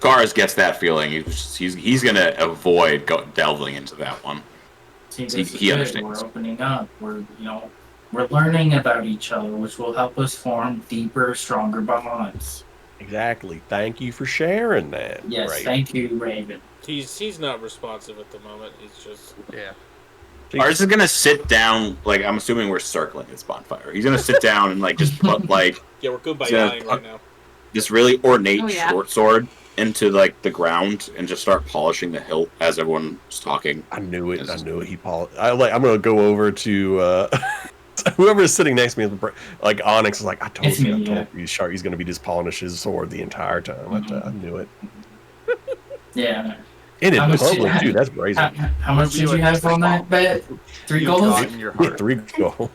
Karis gets that feeling. He's gonna avoid delving into that one. See, this He is good. understands. We're opening up. We're learning about each other, which will help us form deeper, stronger bonds. Exactly. Thank you for sharing that. Yes, Right. thank you, Raven. He's not responsive at the moment. He's just Yeah. Ours is gonna sit down. Like I'm assuming we're circling this bonfire. He's gonna sit down and like just put like Yeah, we're good by Yeah. dying right now. this really ornate Oh, yeah. short sword into like the ground and just start polishing the hilt as everyone's talking. I knew it. I knew it. I'm gonna go over to whoever's sitting next to me. Like Onyx is like, I told It's you, me, yeah. he's sharp. He's gonna be just polishing his sword the entire time. I knew it. Yeah. And in How much public did- too. That's brazen. How much did you have on that bet? 3 You goals? got in your Yeah, heart. 3 gold.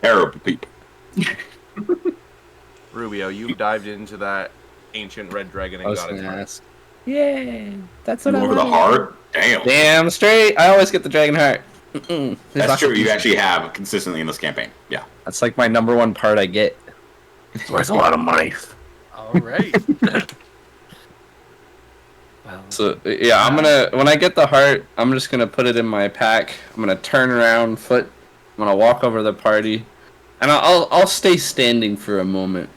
Terrible people. Rubio, you dived into that ancient red dragon I and was got its gonna heart. ask. Yay! That's what I Over the wanted. heart. Damn. Damn straight. I always get the dragon heart. Mm-mm. There's That's lots true. of You pieces. actually have consistently in this campaign. Yeah. That's like my number one part I get. It's worth a lot of money. All right. Well, So yeah, I'm gonna when I get the heart, I'm just gonna put it in my pack. I'm gonna turn around foot. I'm gonna walk over to the party, and I'll stay standing for a moment.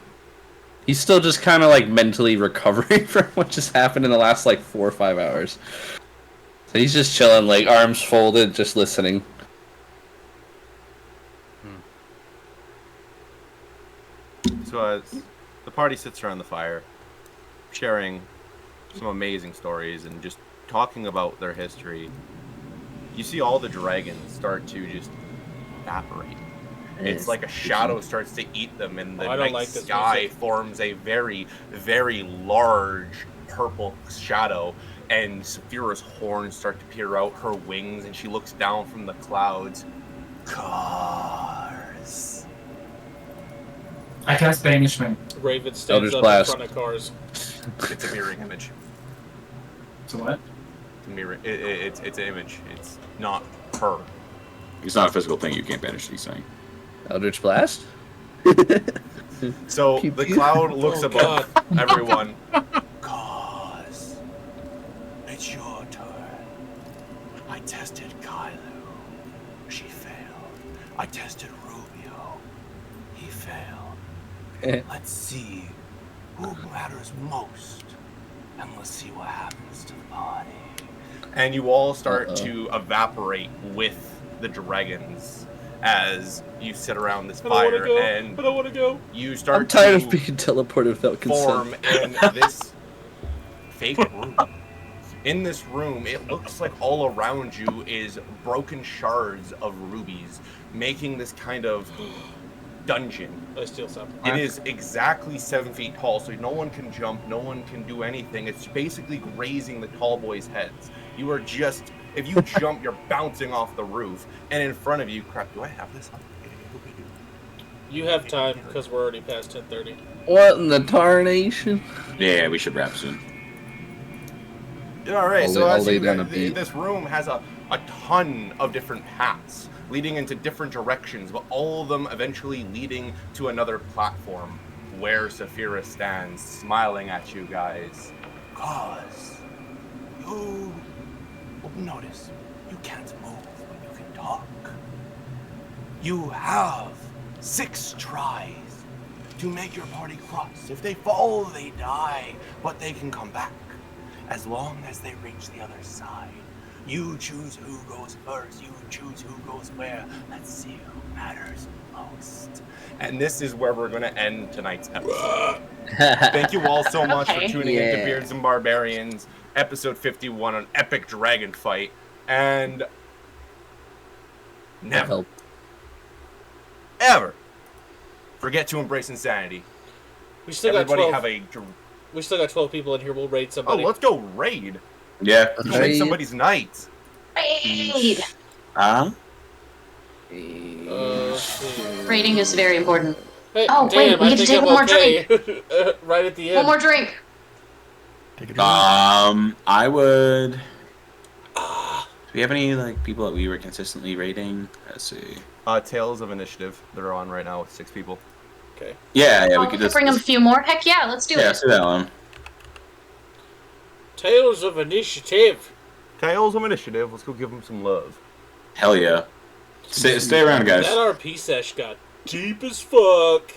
He's still just kind of like mentally recovering from what just happened in the last like 4 or 5 hours. So he's just chilling, like arms folded, just listening. So as the party sits around the fire, sharing some amazing stories and just talking about their history, you see all the dragons start to just evaporate. It's like a shadow starts to eat them, and the Oh, I don't night like this sky music. forms a very, very large purple shadow. And Saphira's horns start to peer out her wings, and she looks down from the clouds. Cars. I cast Banishment. Raven stands Eldritch up Blast. in front of cars. It's a mirroring image. So what? It's a mirror. It's an image. It's not her. It's not a physical thing. You can't banish these things. Eldritch Blast. So Pew, the pew. cloud looks Oh, above everyone. Cause it's your turn. I tested Kylu. She failed. I tested Rubio. He failed. Let's see who matters most. And let's see what happens to the party. And you all start to evaporate with the dragons as you sit around this I don't want to fire, go. and I don't want to go. you start I'm tired to of being teleported without form consent. in this fake room. In this room, it looks like all around you is broken shards of rubies, making this kind of dungeon. I steal something. It is exactly 7 feet tall, so no one can jump, no one can do anything. It's basically grazing the tall boys' heads. You are just, if you jump, you're bouncing off the roof, and in front of you, crap, do I have this on? You have time because we're already past 10:30. What in the tarnation? Yeah, we should wrap soon. All right, so I'll as lay you, down a beat. this room has a ton of different paths leading into different directions, but all of them eventually leading to another platform where Saphira stands, smiling at you guys. Cause you notice you can't move, but you can talk. You have 6 tries to make your party cross. If they fall, they die, but they can come back as long as they reach the other side. You choose who goes first. You choose who goes where. Let's see who matters most. And this is where we're going to end tonight's episode. Thank you all so much Okay. for tuning in to Yeah. Beards and Barbarians, episode 51, an epic dragon fight. And never, Help. ever forget to embrace insanity. We still got Everybody 12. have a... We still got 12 people in here. We'll raid Oh, somebody. let's go raid. Yeah. Let's make somebody's night. Raid! Uh-huh. Let's see. Raiding is very important. Hey, Oh, wait, damn, we I get to think take I'm one more okay. Right at the end. One more drink. Take a drink. I would. Do we have any like people that we were consistently rating? Let's see. Tales of Initiative. They're on right now with 6 people. Okay. Yeah, Oh, we we could could just bring them a few more. Heck yeah, let's do yeah, it. see that one. Tales of Initiative. Tales of Initiative. Let's go give them some love. Hell yeah. Stay around, guys. That RP sesh got deep as fuck.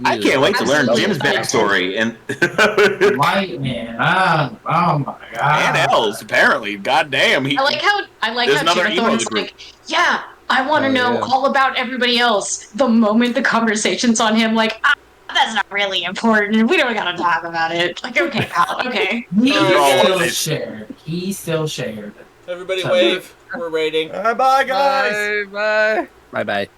I can't wait to learn Absolutely. Jim's backstory and White man. Oh my god. and Els apparently. Goddamn, he. I like how There's another Jim emo in Thorne's the group. like, yeah, I want to Oh, know yeah. all about everybody else. The moment the conversation's on him, like, that's not really important. We don't gotta talk about it. Like, okay, pal, okay. He Alright, still guys. shared. He still shared. Everybody wave. We're rating. Bye, guys. Bye. Bye. Bye bye.